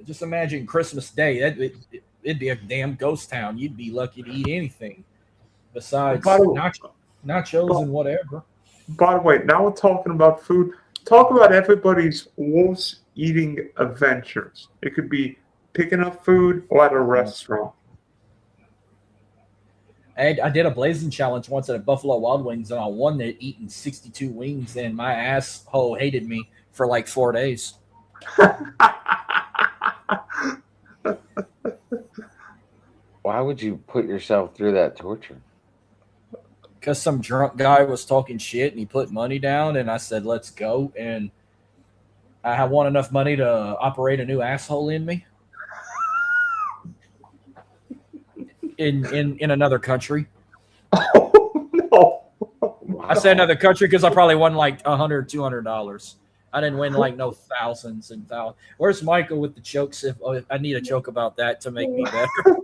Just imagine Christmas Day. It'd be a damn ghost town. You'd be lucky to eat anything besides nachos and whatever. By the way, now we're talking about food. Talk about everybody's worst eating adventures. It could be picking up food or at a restaurant. I did a blazing challenge once at a Buffalo Wild Wings, and I won it eating 62 wings, and my asshole hated me for like 4 days. Why would you put yourself through that torture? Because some drunk guy was talking shit and he put money down, and I said, let's go. And I won enough money to operate a new asshole in me in another country. Oh, no. I said another country because I probably won like $100, $200. I didn't win like no thousands and thousands. Where's Michael with the jokes? I need a joke about that to make me better.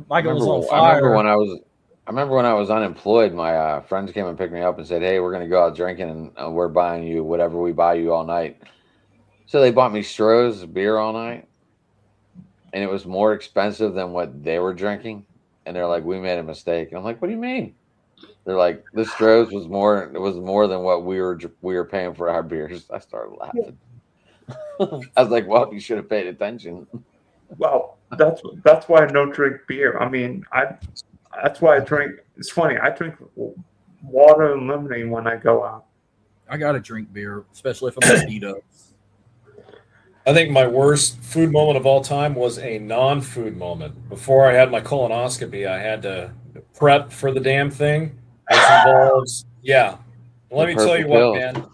Michael was on fire. I remember when I was unemployed, my friends came and picked me up and said, "Hey, we're going to go out drinking, and we're buying you whatever we buy you all night." So they bought me Stroh's beer all night, and it was more expensive than what they were drinking. And they're like, "We made a mistake." And I'm like, "What do you mean?" They're like, "The Stroh's was more. It was more than what we were paying for our beers." I started laughing. I was like, "Well, you should have paid attention." Well, that's why I don't drink beer. I mean, that's why I drink. It's funny. I drink water and lemonade when I go out. I gotta drink beer, especially if I'm at Speedos. I think my worst food moment of all time was a non-food moment. Before I had my colonoscopy, I had to prep for the damn thing, which involves, let me tell you what, man.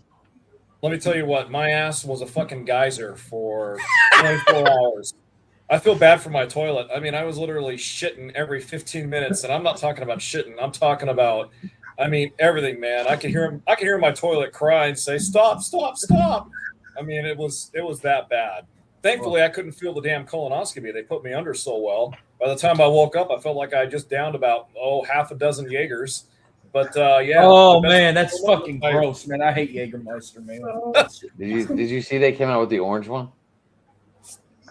Let me tell you what, my ass was a fucking geyser for 24 hours. I feel bad for my toilet. I mean, I was literally shitting every 15 minutes, and I'm not talking about shitting. I'm talking about, everything, man. I could hear my toilet cry and say, "Stop, stop, stop." I mean, it was that bad. Thankfully, I couldn't feel the damn colonoscopy. They put me under so well. By the time I woke up, I felt like I just downed about half a dozen Jaegers. But yeah. Oh man, that's fucking gross, man. I hate Jägermeister, man. Did you see they came out with the orange one?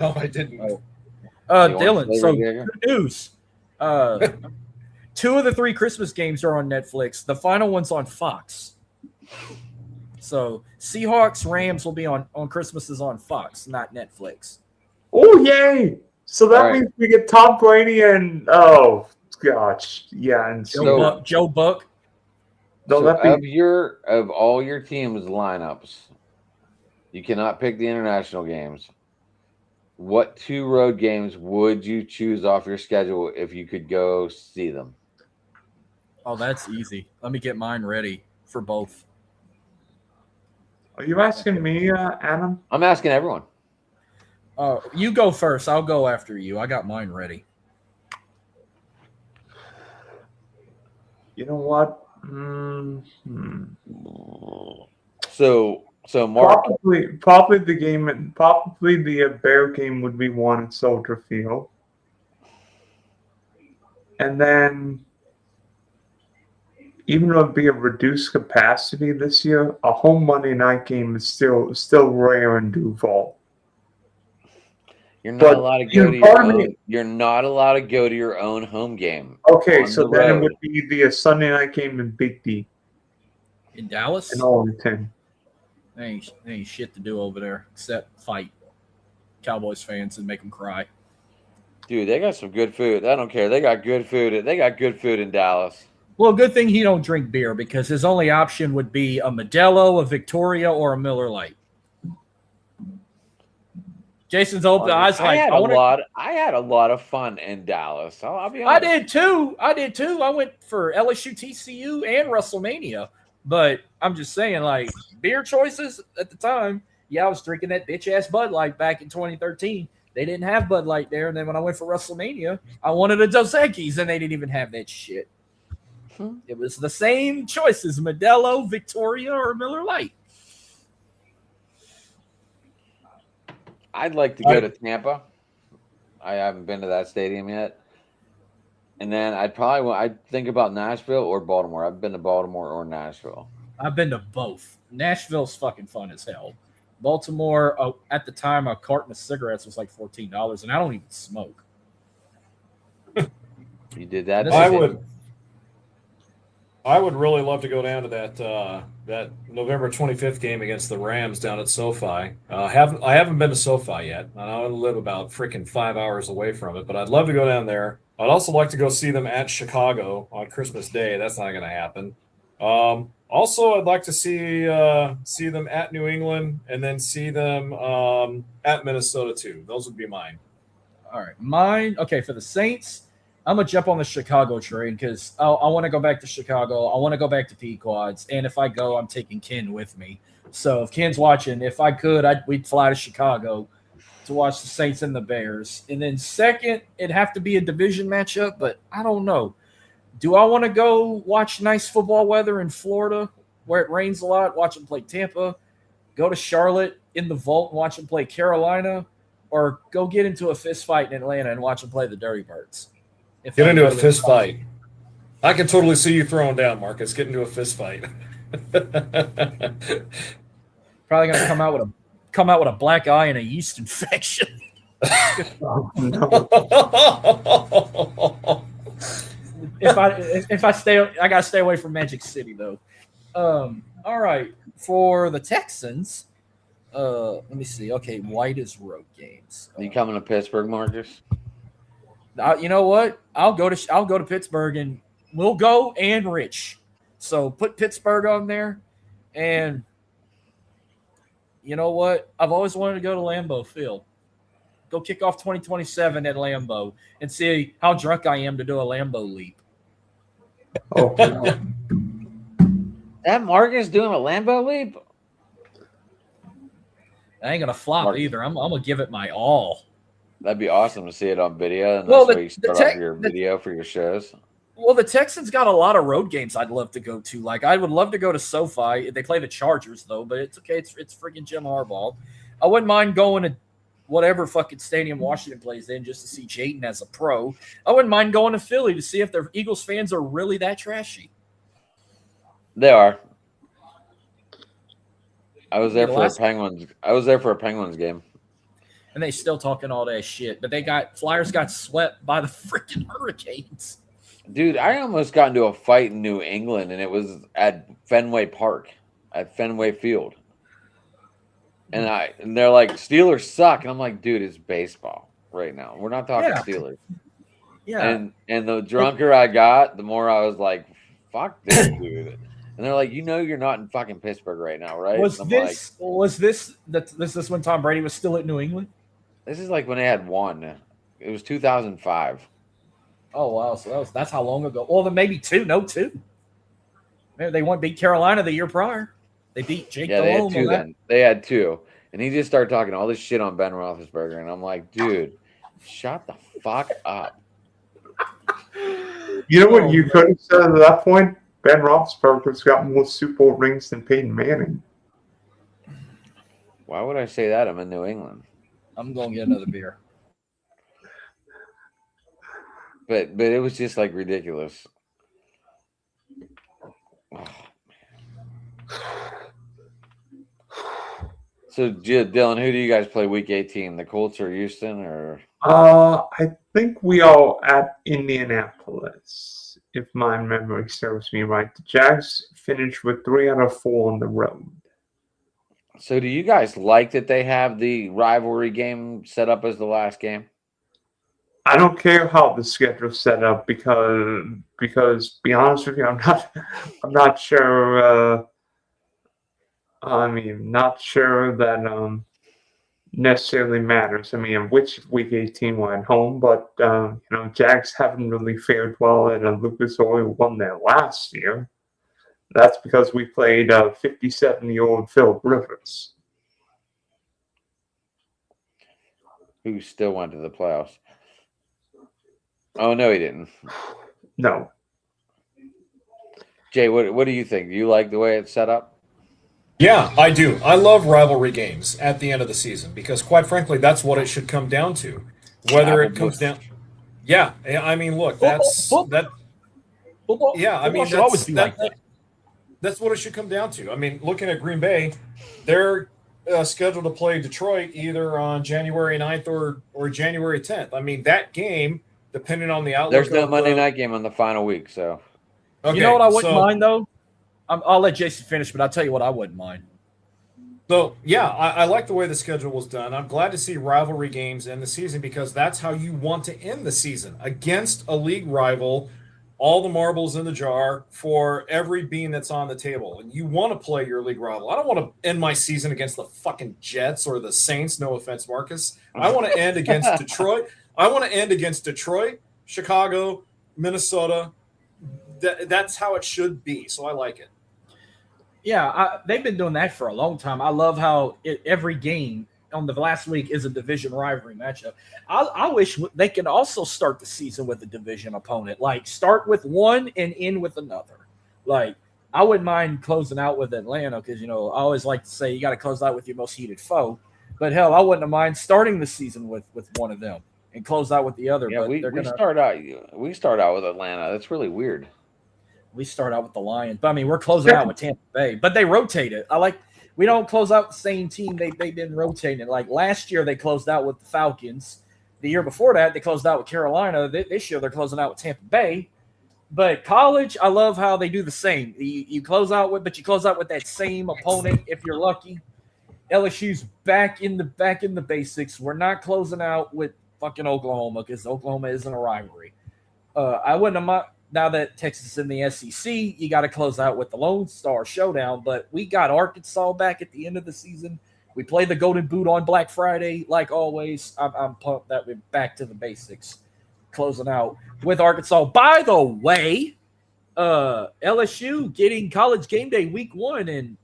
No, I didn't. Dylan, so good news. 2 of the 3 Christmas games are on Netflix. The final one's on Fox. So Seahawks, Rams will be on Christmas is on Fox, not Netflix. Oh, yay! So that means we get Tom Brady and gosh, yeah, and Joe Buck. So of all your teams' lineups, you cannot pick the international games. What 2 road games would you choose off your schedule if you could go see them? Oh, that's easy. Let me get mine ready for both. Are you asking me, Adam? I'm asking everyone. You go first. I'll go after you. I got mine ready. You know what? So Mark, probably the Bear game would be won at Soldier Field. And then, even though it'd be a reduced capacity this year, a home Monday night game is still rare in Duval. You're not But allowed to you go to your informed me- own. You're not allowed to go to your own home game. Okay, on so the then it road. would be the Sunday night game in Big D In Dallas, in Arlington. there ain't shit to do over there except fight Cowboys fans and make them cry. Dude, they got some good food. I don't care. They got good food. They got good food in Dallas. Well, good thing he don't drink beer because his only option would be a Modelo, a Victoria, or a Miller Lite. Jason's open. I was like, I had a lot of fun in Dallas. I'll be I honest. did too. I went for LSU, TCU, and WrestleMania. But I'm just saying, like, beer choices at the time. Yeah, I was drinking that bitch ass Bud Light back in 2013. They didn't have Bud Light there. And then when I went for WrestleMania, I wanted a Dos Equis, and they didn't even have that shit. It was the same choices: Modelo, Victoria, or Miller Lite. I'd like to go to Tampa. I haven't been to that stadium yet. And then I'd think about Nashville or Baltimore. I've been to Baltimore or Nashville. I've been to both. Nashville's fucking fun as hell. Baltimore, at the time, a carton of cigarettes was like $14, and I don't even smoke. You did that? I would really love to go down to that November 25th game against the Rams down at SoFi. I haven't been to SoFi yet. I live about freaking 5 hours away from it, but I'd love to go down there. I'd also like to go see them at Chicago on Christmas Day. That's not going to happen. Also, I'd like to see them at New England and then see them at Minnesota too. Those would be mine. All right, mine. Okay, for the Saints, I'm gonna jump on the Chicago train because I want to go back to Chicago. I want to go back to Pequods, and if I go, I'm taking Ken with me. So if Ken's watching, if I could, we'd fly to Chicago to watch the Saints and the Bears. And then second, it'd have to be a division matchup, but I don't know. Do I want to go watch nice football weather in Florida where it rains a lot, watch them play Tampa, go to Charlotte in the Vault and watch them play Carolina, or go get into a fist fight in Atlanta and watch them play the Dirty Birds? Get into a fist fight. I can totally see you throwing down, Marcus. Get into a fist fight. Probably gonna come out with a black eye and a yeast infection. Oh, no. if I stay, I gotta stay away from Magic City though. All right, for the Texans, let me see. Okay, white is road games. You coming to Pittsburgh, Marcus? You know what? I'll go to Pittsburgh, and we'll go and Rich. So put Pittsburgh on there, and you know what? I've always wanted to go to Lambeau Field. Go kick off 2027 at Lambeau and see how drunk I am to do a Lambeau leap. Oh, no. That Marcus doing a Lambeau leap? I ain't gonna flop Marcus. either. I'm gonna give it my all. That'd be awesome to see it on video. And Well, that's where you start off your video for your shows. Well, the Texans got a lot of road games I'd love to go to. Like, I would love to go to SoFi. They play the Chargers, though, but it's okay. It's freaking Jim Harbaugh. I wouldn't mind going to whatever fucking stadium Washington plays in just to see Jayden as a pro. I wouldn't mind going to Philly to see if their Eagles fans are really that trashy. They are. I was there The for a last- Penguins. I was there for a Penguins game. And they still talking all that shit. But Flyers got swept by the freaking Hurricanes. Dude, I almost got into a fight in New England, and it was at Fenway Park, at Fenway Field. And they're like, Steelers suck. And I'm like, dude, it's baseball right now. We're not talking Yeah. Steelers. Yeah. And the drunker I got, the more I was like, fuck this dude. And they're like, you're not in fucking Pittsburgh right now, right? Was And I'm this when Tom Brady was still at New England? this is like when they had won. It was 2005. Oh wow! So that's how long ago? Well, then maybe two. No, two. Maybe they beat Carolina the year prior. They beat Jake Yeah, they had Delhomme two on that. then. They had two. And he just started talking all this shit on Ben Roethlisberger. And I'm like, dude, shut the fuck up. You know what you could have said at that point? Ben Roethlisberger's got more Super Bowl rings than Peyton Manning. Why would I say that? I'm in New England. I'm going to get another beer. but it was just like ridiculous. So, Dylan, who do you guys play Week 18? The Colts or Houston or? I think we are at Indianapolis, if my memory serves me right. The Jags finished with 3 out of 4 on the road. So, do you guys like that they have the rivalry game set up as the last game? I don't care how the schedule's set up because be honest with you, I'm not sure. Not sure that necessarily matters. I mean, which Week 18 we're at home, but Jags haven't really fared well, and Lucas Oil won there last year. That's because we played 57-year-old Phil Rivers, Who still went to the playoffs? Oh no, he didn't. No. Jay, what do you think? Do you like the way it's set up? Yeah, I do. I love rivalry games at the end of the season because, quite frankly, that's what it should come down to. Whether it comes down, yeah. I mean, look, that's that. Football, Yeah, I mean, should always be like that. That's what it should come down to. I mean, looking at Green Bay, they're scheduled to play Detroit either on January 9th or January 10th. I mean, that game, depending on the outlook. There's no Monday night game on the final week, so. Okay, you know what I wouldn't mind though? I'll let Jason finish, but I'll tell you what I wouldn't mind. So, yeah, I like the way the schedule was done. I'm glad to see rivalry games in the season because that's how you want to end the season, against a league rival, all the marbles in the jar for every bean that's on the table. And you want to play your league rival. I don't want to end my season against the fucking Jets or the Saints. No offense, Marcus. I want to end against Detroit. I want to end against Detroit, Chicago, Minnesota. That's how it should be. So I like it. Yeah, they've been doing that for a long time. I love how every game on the last week is a division rivalry matchup. I wish they could also start the season with a division opponent. Like, start with one and end with another. Like, I wouldn't mind closing out with Atlanta because, I always like to say you got to close out with your most heated foe. But, hell, I wouldn't have mind starting the season with one of them and close out with the other. Yeah, but we start out with Atlanta. That's really weird. We start out with the Lions. But, we're closing out with Tampa Bay. But they rotate it. We don't close out the same team. They've been rotating. Like last year, they closed out with the Falcons. The year before that, they closed out with Carolina. This year, they're closing out with Tampa Bay. But college, I love how they do the same. You close out with that same opponent if you're lucky. LSU's back in the basics. We're not closing out with fucking Oklahoma because Oklahoma isn't a rivalry. I wouldn't have. Now that Texas is in the SEC, you got to close out with the Lone Star Showdown. But we got Arkansas back at the end of the season. We play the Golden Boot on Black Friday, like always. I'm pumped that we're back to the basics, closing out with Arkansas. By the way, LSU getting College Game Day Week 1, and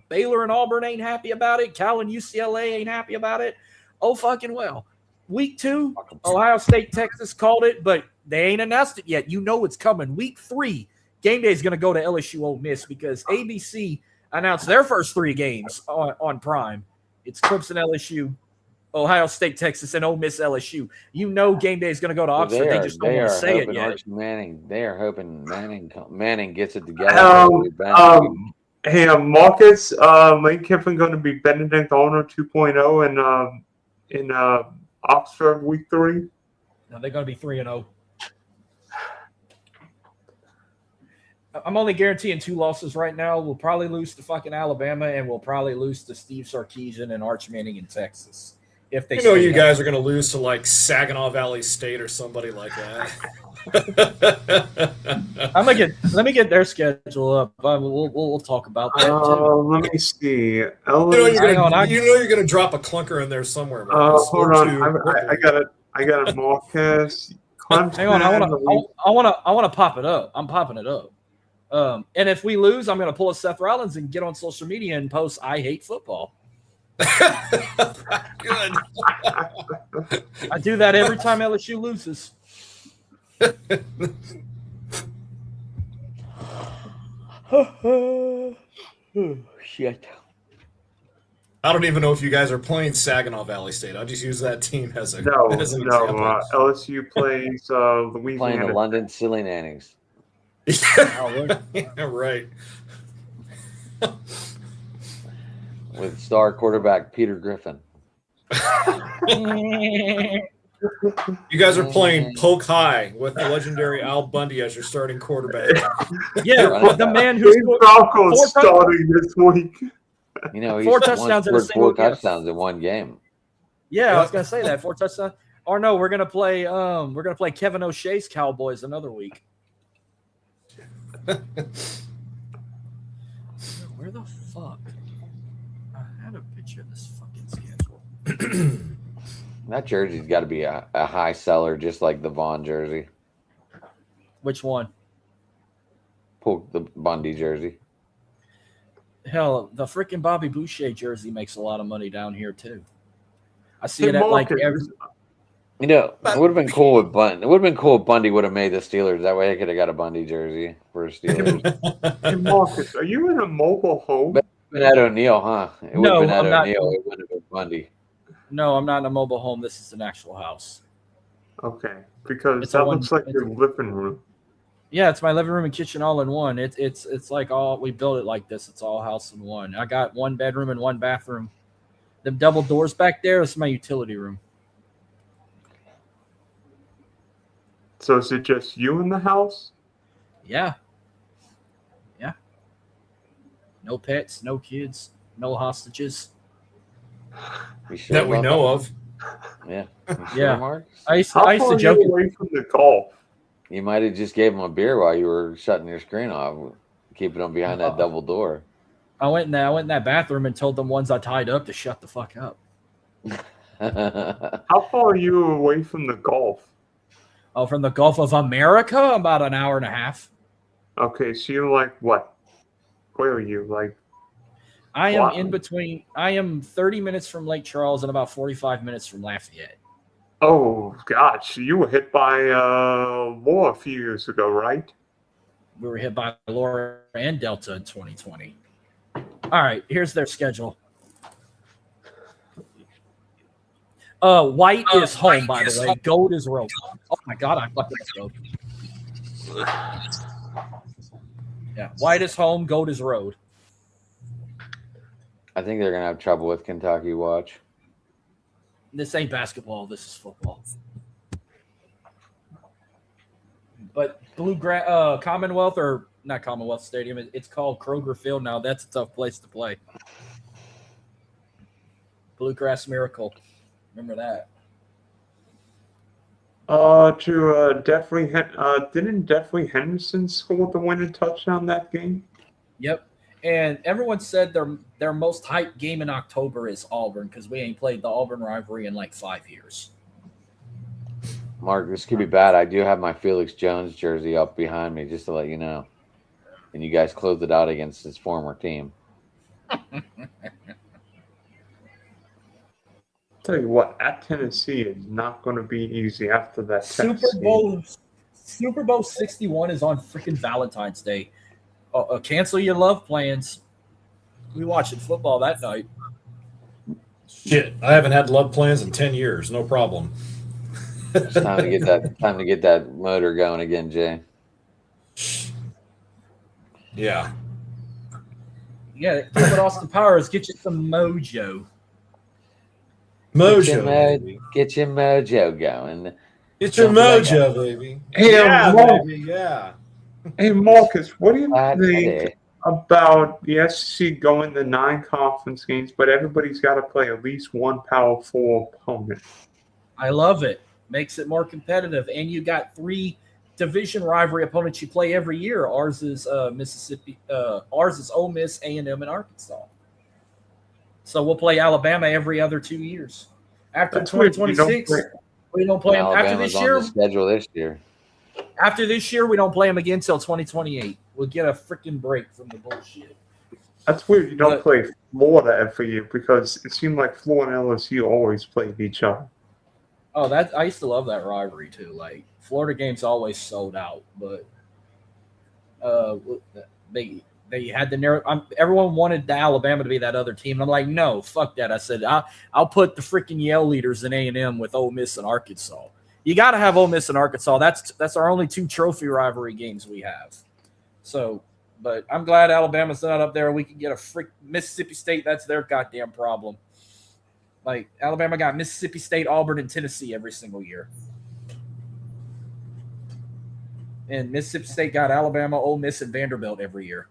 Baylor and Auburn ain't happy about it. Cal and UCLA ain't happy about it. Oh, fucking well. Week 2, Ohio State, Texas called it, but they ain't announced it yet. You know it's coming. Week 3, Game Day is going to go to LSU Ole Miss because ABC announced their first 3 games on Prime. It's Clemson, LSU, Ohio State, Texas, and Ole Miss, LSU. You know Game Day is going to go to Oxford. They just don't want to say it yet. They are hoping Manning gets it together. Hey, Marcus, Lane Kiffin going to be Benedict Arnold 2.0 in Oxford Week 3? No, they're going to be 3-0. I'm only guaranteeing 2 losses right now. We'll probably lose to fucking Alabama, and we'll probably lose to Steve Sarkisian and Arch Manning in Texas. If they, you guys are going to lose to like Saginaw Valley State or somebody like that. Let me get their schedule up. We'll talk about that too. Let me see. You're going to drop a clunker in there somewhere. Hold on, I got it, Marcus. Clemson, hang on, I want to pop it up. I'm popping it up. And if we lose, I'm going to pull a Seth Rollins and get on social media and post "I hate football." Good. I do that every time LSU loses. Shit. I don't even know if you guys are playing Saginaw Valley State. I'll just use that team as an No, example. LSU plays Playing the Louisiana. London Silly Nannies. Yeah, right. With star quarterback Peter Griffin. You guys are playing Poke High with the legendary Al Bundy as your starting quarterback. Yeah, Running the back. man who Dave scored Broncos starting this week. You know, he's Four touchdowns in a scored single 4 game. touchdowns in one game. Yeah, I Yep. was gonna say that 4 touchdowns. Or no, we're gonna play Kevin O'Shea's Cowboys another week. Where the fuck? I had a picture of this fucking schedule. That jersey's got to be a high seller, just like the Vaughn jersey. Which one? Pull the Bundy jersey. Hell, the freaking Bobby Boucher jersey makes a lot of money down here too. I see Hey, it at like Marcus, every. You know, it would have been cool with Bundy. It would have been cool if Bundy would have made the Steelers. That way, I could have got a Bundy jersey for Steelers. hey, Marcus, are you in a mobile home? But been Ed O'Neill, huh? It would No, have been Ed I'm not. O'Neill. It wouldn't have been Bundy. No, I'm not in a mobile home. This is an actual house. Okay, because It's a that one- looks like it's your a- living room. Yeah, it's my living room and kitchen all in one. It's like all we built it like this. It's all house in one. I got 1 bedroom and 1 bathroom. Them double doors back there is my utility room. So is it just you in the house? Yeah. Yeah. No pets, no kids, no hostages. You sure that we about know of. Yeah. You sure, Yeah. Mark? I used How to far are joke. you away from the golf? You might have just gave him a beer while you were shutting your screen off, keeping him behind that double door. I went in that bathroom and told them ones I tied up to shut the fuck up. How far are you away from the golf? Oh, from the Gulf of America, about an hour and a half. Okay, so you're like what? Where are you? Like, I am Wow. in between. I am 30 minutes from Lake Charles and about 45 minutes from Lafayette. oh gosh, you were hit by war a few years ago, right? We were hit by Laura and Delta in 2020. All right, here's their schedule. White is home, by the way. Gold is road. Oh my god, I fucking spoke. Yeah, white is home, gold is road. I think they're gonna have trouble with Kentucky. Watch. This ain't basketball. This is football. But Commonwealth or not Commonwealth Stadium. It's called Kroger Field now. That's a tough place to play. Bluegrass Miracle. Remember that? Didn't Jeffrey Henderson score the winning touchdown that game? Yep. And everyone said their most hyped game in October is Auburn because we ain't played the Auburn rivalry in like 5 years. Mark, this could be bad. I do have my Felix Jones jersey up behind me, just to let you know. And you guys closed it out against his former team. Tell you what, at Tennessee is not going to be easy after that Texas game. Super Bowl 61 is on freaking Valentine's Day. Cancel your love plans. We watching football that night. Shit, I haven't had love plans in 10 years. No problem. It's time to get that motor going again, Jay. Yeah. Yeah, what Austin Powers get you some mojo. Mojo. Get your mojo going. It's your Something like mojo, baby. Hey, Yeah, Mark- baby, yeah. Hey, Marcus, what do you That's think it. about the SEC going to 9 conference games, but everybody's got to play at least one Power 4 opponent? I love it. Makes it more competitive. And you got 3 division rivalry opponents you play every year. Ours is Mississippi. Ours is Ole Miss, A&M, and Arkansas. So we'll play Alabama every other 2 years. After That's weird. You don't 2026, we don't play them. After Alabama's this on year, the schedule this year. we don't play them again until 2028. We'll get a freaking break from the bullshit. That's weird. You don't But- play Florida every year because it seemed like Florida and LSU always played each other. Oh, that I used to love that rivalry too. Like Florida games always sold out, but They had the narrow. Everyone wanted Alabama to be that other team, and I'm like, no, fuck that. I said I'll put the freaking Yale leaders in A&M with Ole Miss and Arkansas. You got to have Ole Miss and Arkansas. That's our only 2 trophy rivalry games we have. So, but I'm glad Alabama's not up there. We can get a Mississippi State. That's their goddamn problem. Like Alabama got Mississippi State, Auburn, and Tennessee every single year. And Mississippi State got Alabama, Ole Miss, and Vanderbilt every year.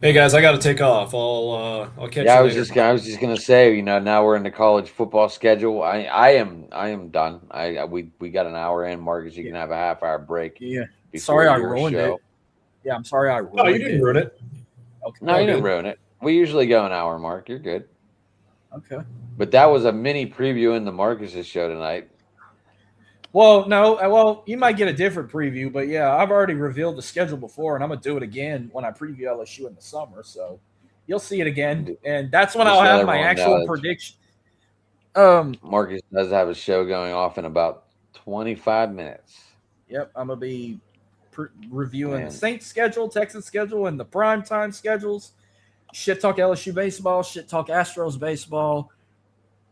Hey guys, I got to take off. I'll catch you I later. I was just gonna say, now we're in the college football schedule. I am done. We got an hour in. Marcus, you can have a half-hour break. Yeah. Sorry, I ruined it. Yeah, I'm sorry I ruined it. No, you didn't ruin it. Okay. No, you didn't ruin it. We usually go an hour, Mark. You're good. Okay. But that was a mini preview in the Marcus's show tonight. Well, no. Well, you might get a different preview, but yeah, I've already revealed the schedule before, and I'm going to do it again when I preview LSU in the summer. So you'll see it again, and that's when I'll have my actual prediction. Marcus does have a show going off in about 25 minutes. Yep, I'm going to be reviewing the Saints schedule, Texans schedule, and the primetime schedules. Shit talk LSU baseball, shit talk Astros baseball,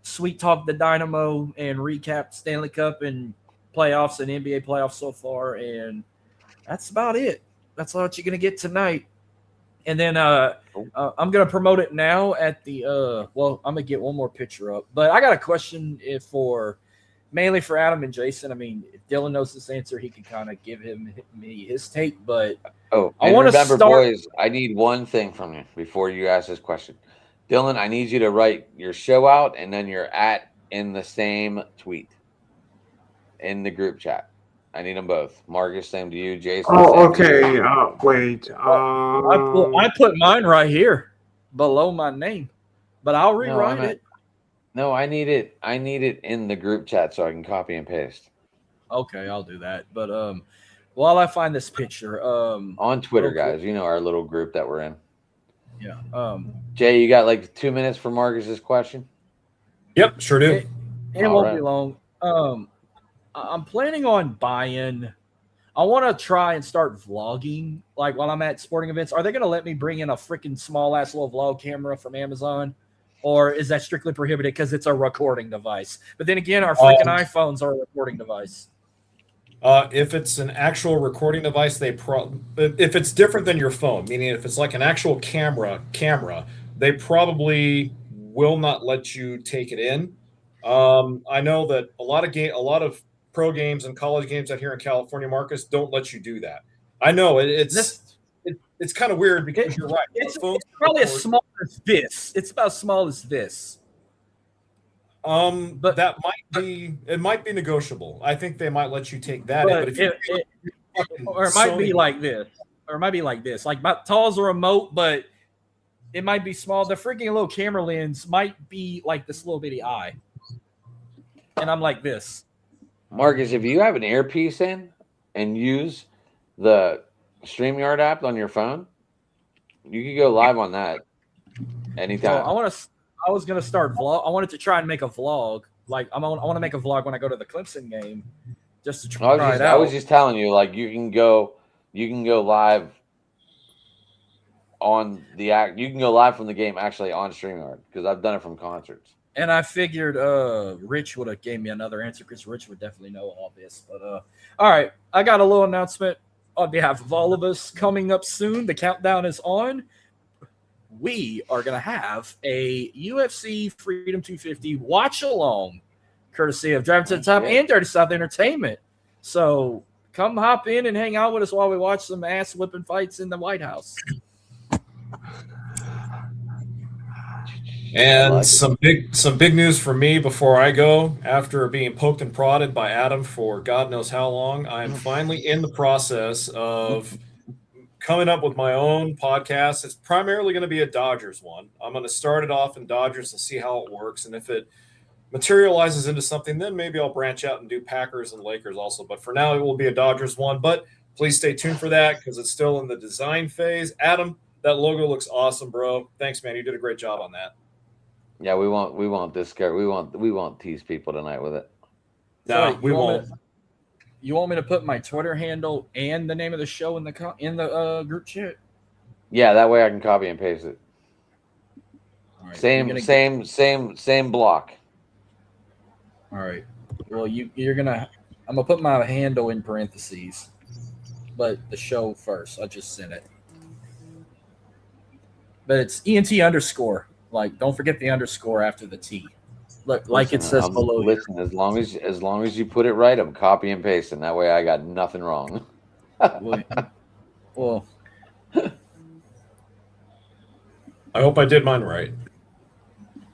sweet talk the Dynamo, and recap Stanley Cup and playoffs and NBA playoffs so far. And that's about it. That's all that you're going to get tonight. And then I'm going to promote it now at the I'm going to get one more picture up. But I got a question mainly for Adam and Jason. I mean, if Dylan knows this answer, he can kind of give me his take. But I want to remember, boys, I need one thing from you before you ask this question. Dylan, I need you to write your show out and then your @ in the same tweet in the group chat. I need them both. Marcus, same to you. Jason. Oh, okay. Wait. I put mine right here below my name, but I'll rewrite it. No, I need it. I need it in the group chat so I can copy and paste. Okay, I'll do that. But while I find this picture, on Twitter, guys, our little group that we're in. Yeah. Jay, you got like 2 minutes for Marcus's question? Yep, sure do. It won't be long. I'm planning on buying. I want to try and start vlogging, like while I'm at sporting events. Are they going to let me bring in a freaking small ass little vlog camera from Amazon, or is that strictly prohibited because it's a recording device? But then again, our freaking iPhones are a recording device. If it's an actual recording device, if it's different than your phone, meaning if it's like an actual camera, they probably will not let you take it in. I know that a lot of pro games and college games out here in California, Marcus, don't let you do that. I know it's kind of weird because you're right. It's probably as small as this. It's about as small as this. But that might be negotiable. I think they might let you take that in, or it might be like this. Or it might be like this. Like about tall as a remote, but it might be small. The freaking little camera lens might be like this little bitty eye. And I'm like this. Marcus, if you have an earpiece in and use the StreamYard app on your phone, you can go live on that anytime. So I was gonna start vlog. I wanted to try and make a vlog. Like I want to make a vlog when I go to the Clemson game, just to try it out. I was just telling you, like you can go live on the act. You can go live from the game actually on StreamYard because I've done it from concerts. And I figured Rich would have gave me another answer because Rich would definitely know all this. But all right, I got a little announcement on behalf of all of us coming up soon. The countdown is on. We are going to have a UFC Freedom 250 watch along, courtesy of Driving to the Top and Dirty South Entertainment. So come hop in and hang out with us while we watch some ass whipping fights in the White House. And some big news for me before I go. After being poked and prodded by Adam for God knows how long, I am finally in the process of coming up with my own podcast. It's primarily going to be a Dodgers one. I'm going to start it off in Dodgers and see how it works. And if it materializes into something, then maybe I'll branch out and do Packers and Lakers also. But for now, it will be a Dodgers one. But please stay tuned for that because it's still in the design phase. Adam, that logo looks awesome, bro. Thanks, man. You did a great job on that. Yeah, we won't discard. We won't tease people tonight with it. No, we won't. You want me to put my Twitter handle and the name of the show in the group chat? Yeah, that way I can copy and paste it. All right, Same block. All right. Well, you're gonna. I'm gonna put my handle in parentheses, but the show first. I just sent it. But it's ENT underscore. Like, don't forget the underscore after the T. Look, like it says below. Listen, as long as you put it right, I'm copy and pasting. That way I got nothing wrong. Well, I hope I did mine right.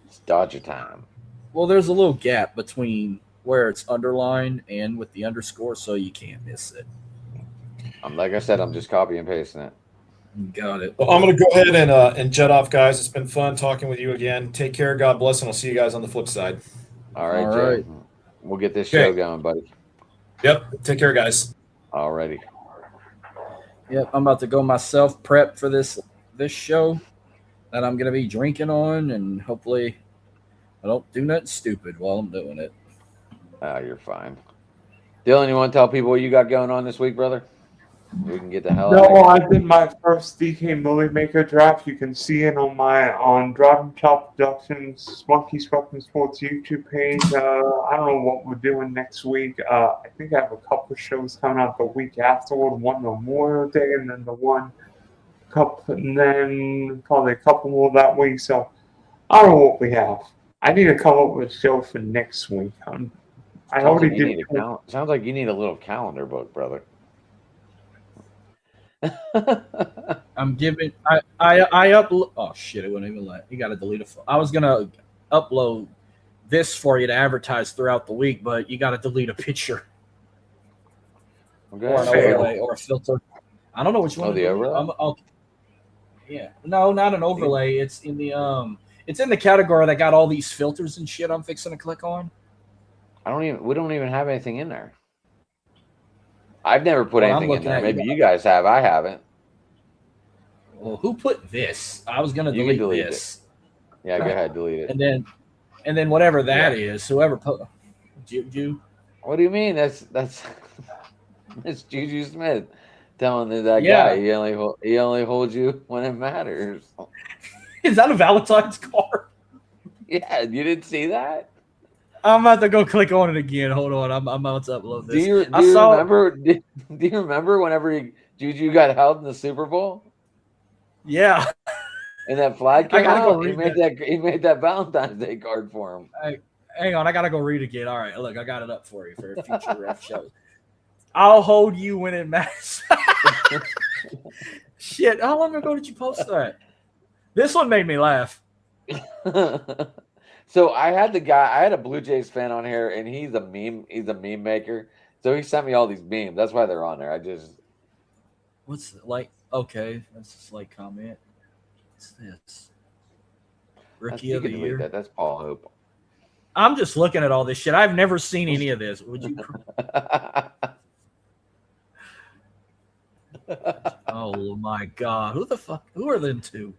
It's Dodger time. well, there's a little gap between where it's underlined and with the underscore, so you can't miss it. Like I said, I'm just copy and pasting it. Got it. Well, I'm going to go ahead and jet off, guys. It's been fun talking with you again. Take care. God bless, and I'll see you guys on the flip side. All right, All Joe. right. We'll get this Okay. show going, buddy. Yep. Take care, guys. Alrighty. Yep, I'm about to go myself prep for this show that I'm gonna be drinking on, and hopefully I don't do nothing stupid while I'm doing it. You're fine. Dylan, you want to tell people what you got going on this week, brother? We can get the hell out No, of I did my first DK Movie Maker draft. You can see it on Driving Top Productions, Monkey Spoken Sports YouTube page. I don't know what we're doing next week. I think I have a couple of shows coming out the week afterward. One Memorial Day, and then and then probably a couple more that week. So I don't know what we have. I need to come up with a show for next week. I already did. Sounds like you need a little calendar book, brother. I'm giving I upload. Oh shit! It wouldn't even let. You got to delete a. I was gonna upload this for you to advertise throughout the week, but you got to delete a picture Okay. or an overlay or a filter. I don't know which one. Oh, the overlay? Yeah, no, not an overlay. It's in the category that got all these filters and shit. I'm fixing to click on. We don't even have anything in there. I've never put Well, anything in there. Maybe you guys have. I haven't. Well, who put this? I was gonna You can delete delete this. Yeah, go ahead, delete it. And then whatever that is, whoever put Juju. What do you mean? That's it's Juju Smith telling that Yeah. guy he only holds you when it matters. Is that a Valentine's card? Yeah, you didn't see that? I'm about to go click on it again. Hold on, I'm about to upload this. Do you remember whenever Juju got held in the Super Bowl Yeah. and that flag I came gotta go out? read He made that Valentine's Day card for him. Hang on, I gotta go read again. All right, look, I got it up for you for future ref shows. I'll hold you when it matters. Shit, how long ago did you post that? This one made me laugh. So I had a Blue Jays fan on here, and he's a meme maker. So he sent me all these memes. That's why they're on there. What's like? Okay, that's just like comment. What's this? Rookie of the year. That's Paul Hope. I'm just looking at all this shit. I've never seen any of this. Would you? Oh my god! Who the fuck? Who are them two?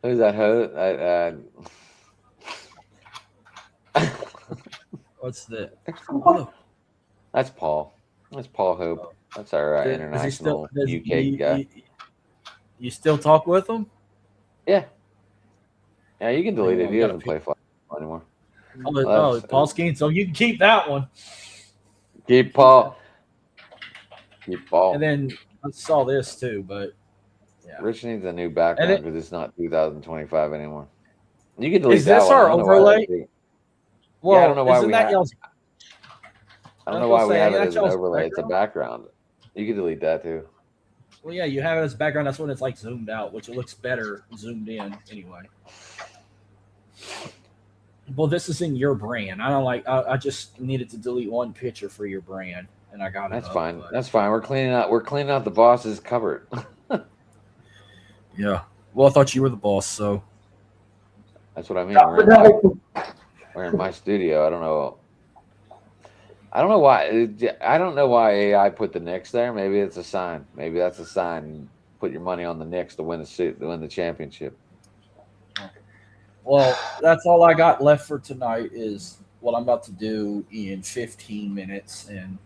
Who's that host? What's that? That's Paul. That's Paul Hope. That's our international UK guy. You still talk with him? Yeah. Yeah, you can delete it. He doesn't play flag anymore. Paul Skeen. So you can keep that one. Keep Paul. Keep Paul. And then I saw this too, but yeah. Rich needs a new background because it's not 2025 anymore. You can delete is that this one. our overlay? Well, I don't know why we have. I don't know why we have it as an overlay. It's a background. You can delete that too. Well, yeah, you have it as background. That's when it's like zoomed out, which it looks better zoomed in anyway. Well, this is in your brand. I don't like. I just needed to delete one picture for your brand, and I got it. That's fine. That's fine. We're cleaning out the boss's cupboard. Yeah. Well, I thought you were the boss, so. That's what I mean. We're in my studio. I don't know why. I don't know why AI put the Knicks there. Maybe it's a sign. Maybe that's a sign. Put your money on the Knicks to win the championship. Well, that's all I got left for tonight is what I'm about to do in 15 minutes, and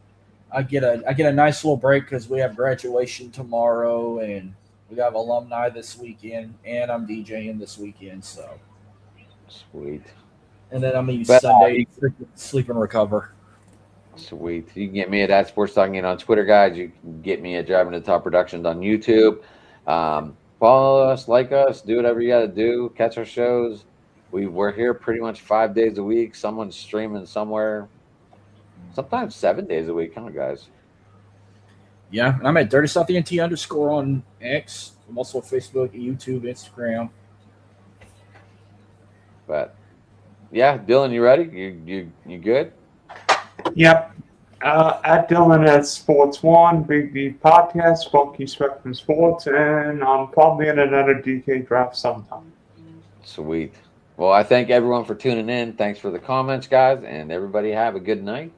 I get a nice little break because we have graduation tomorrow, and we have alumni this weekend, and I'm DJing this weekend. So, Sweet. and then I'm eating But Sunday, sleep and recover. sweet. You can get me at Sports Talking on Twitter, guys. You can get me at Driving to the Top Productions on YouTube. Follow us, like us, do whatever you got to do. Catch our shows. We're here pretty much 5 days a week. Someone's streaming somewhere. Sometimes 7 days a week, huh, guys? Yeah, and I'm at Dirty South ENT _ on X. I'm also on Facebook, YouTube, Instagram. But yeah, Dylan, you ready? You good? Yep. At Dylan at Sports One, Big D Podcast, Funky Spectrum Sports, and I'm probably in another DK draft sometime. Sweet. Well, I thank everyone for tuning in. Thanks for the comments, guys, and everybody have a good night.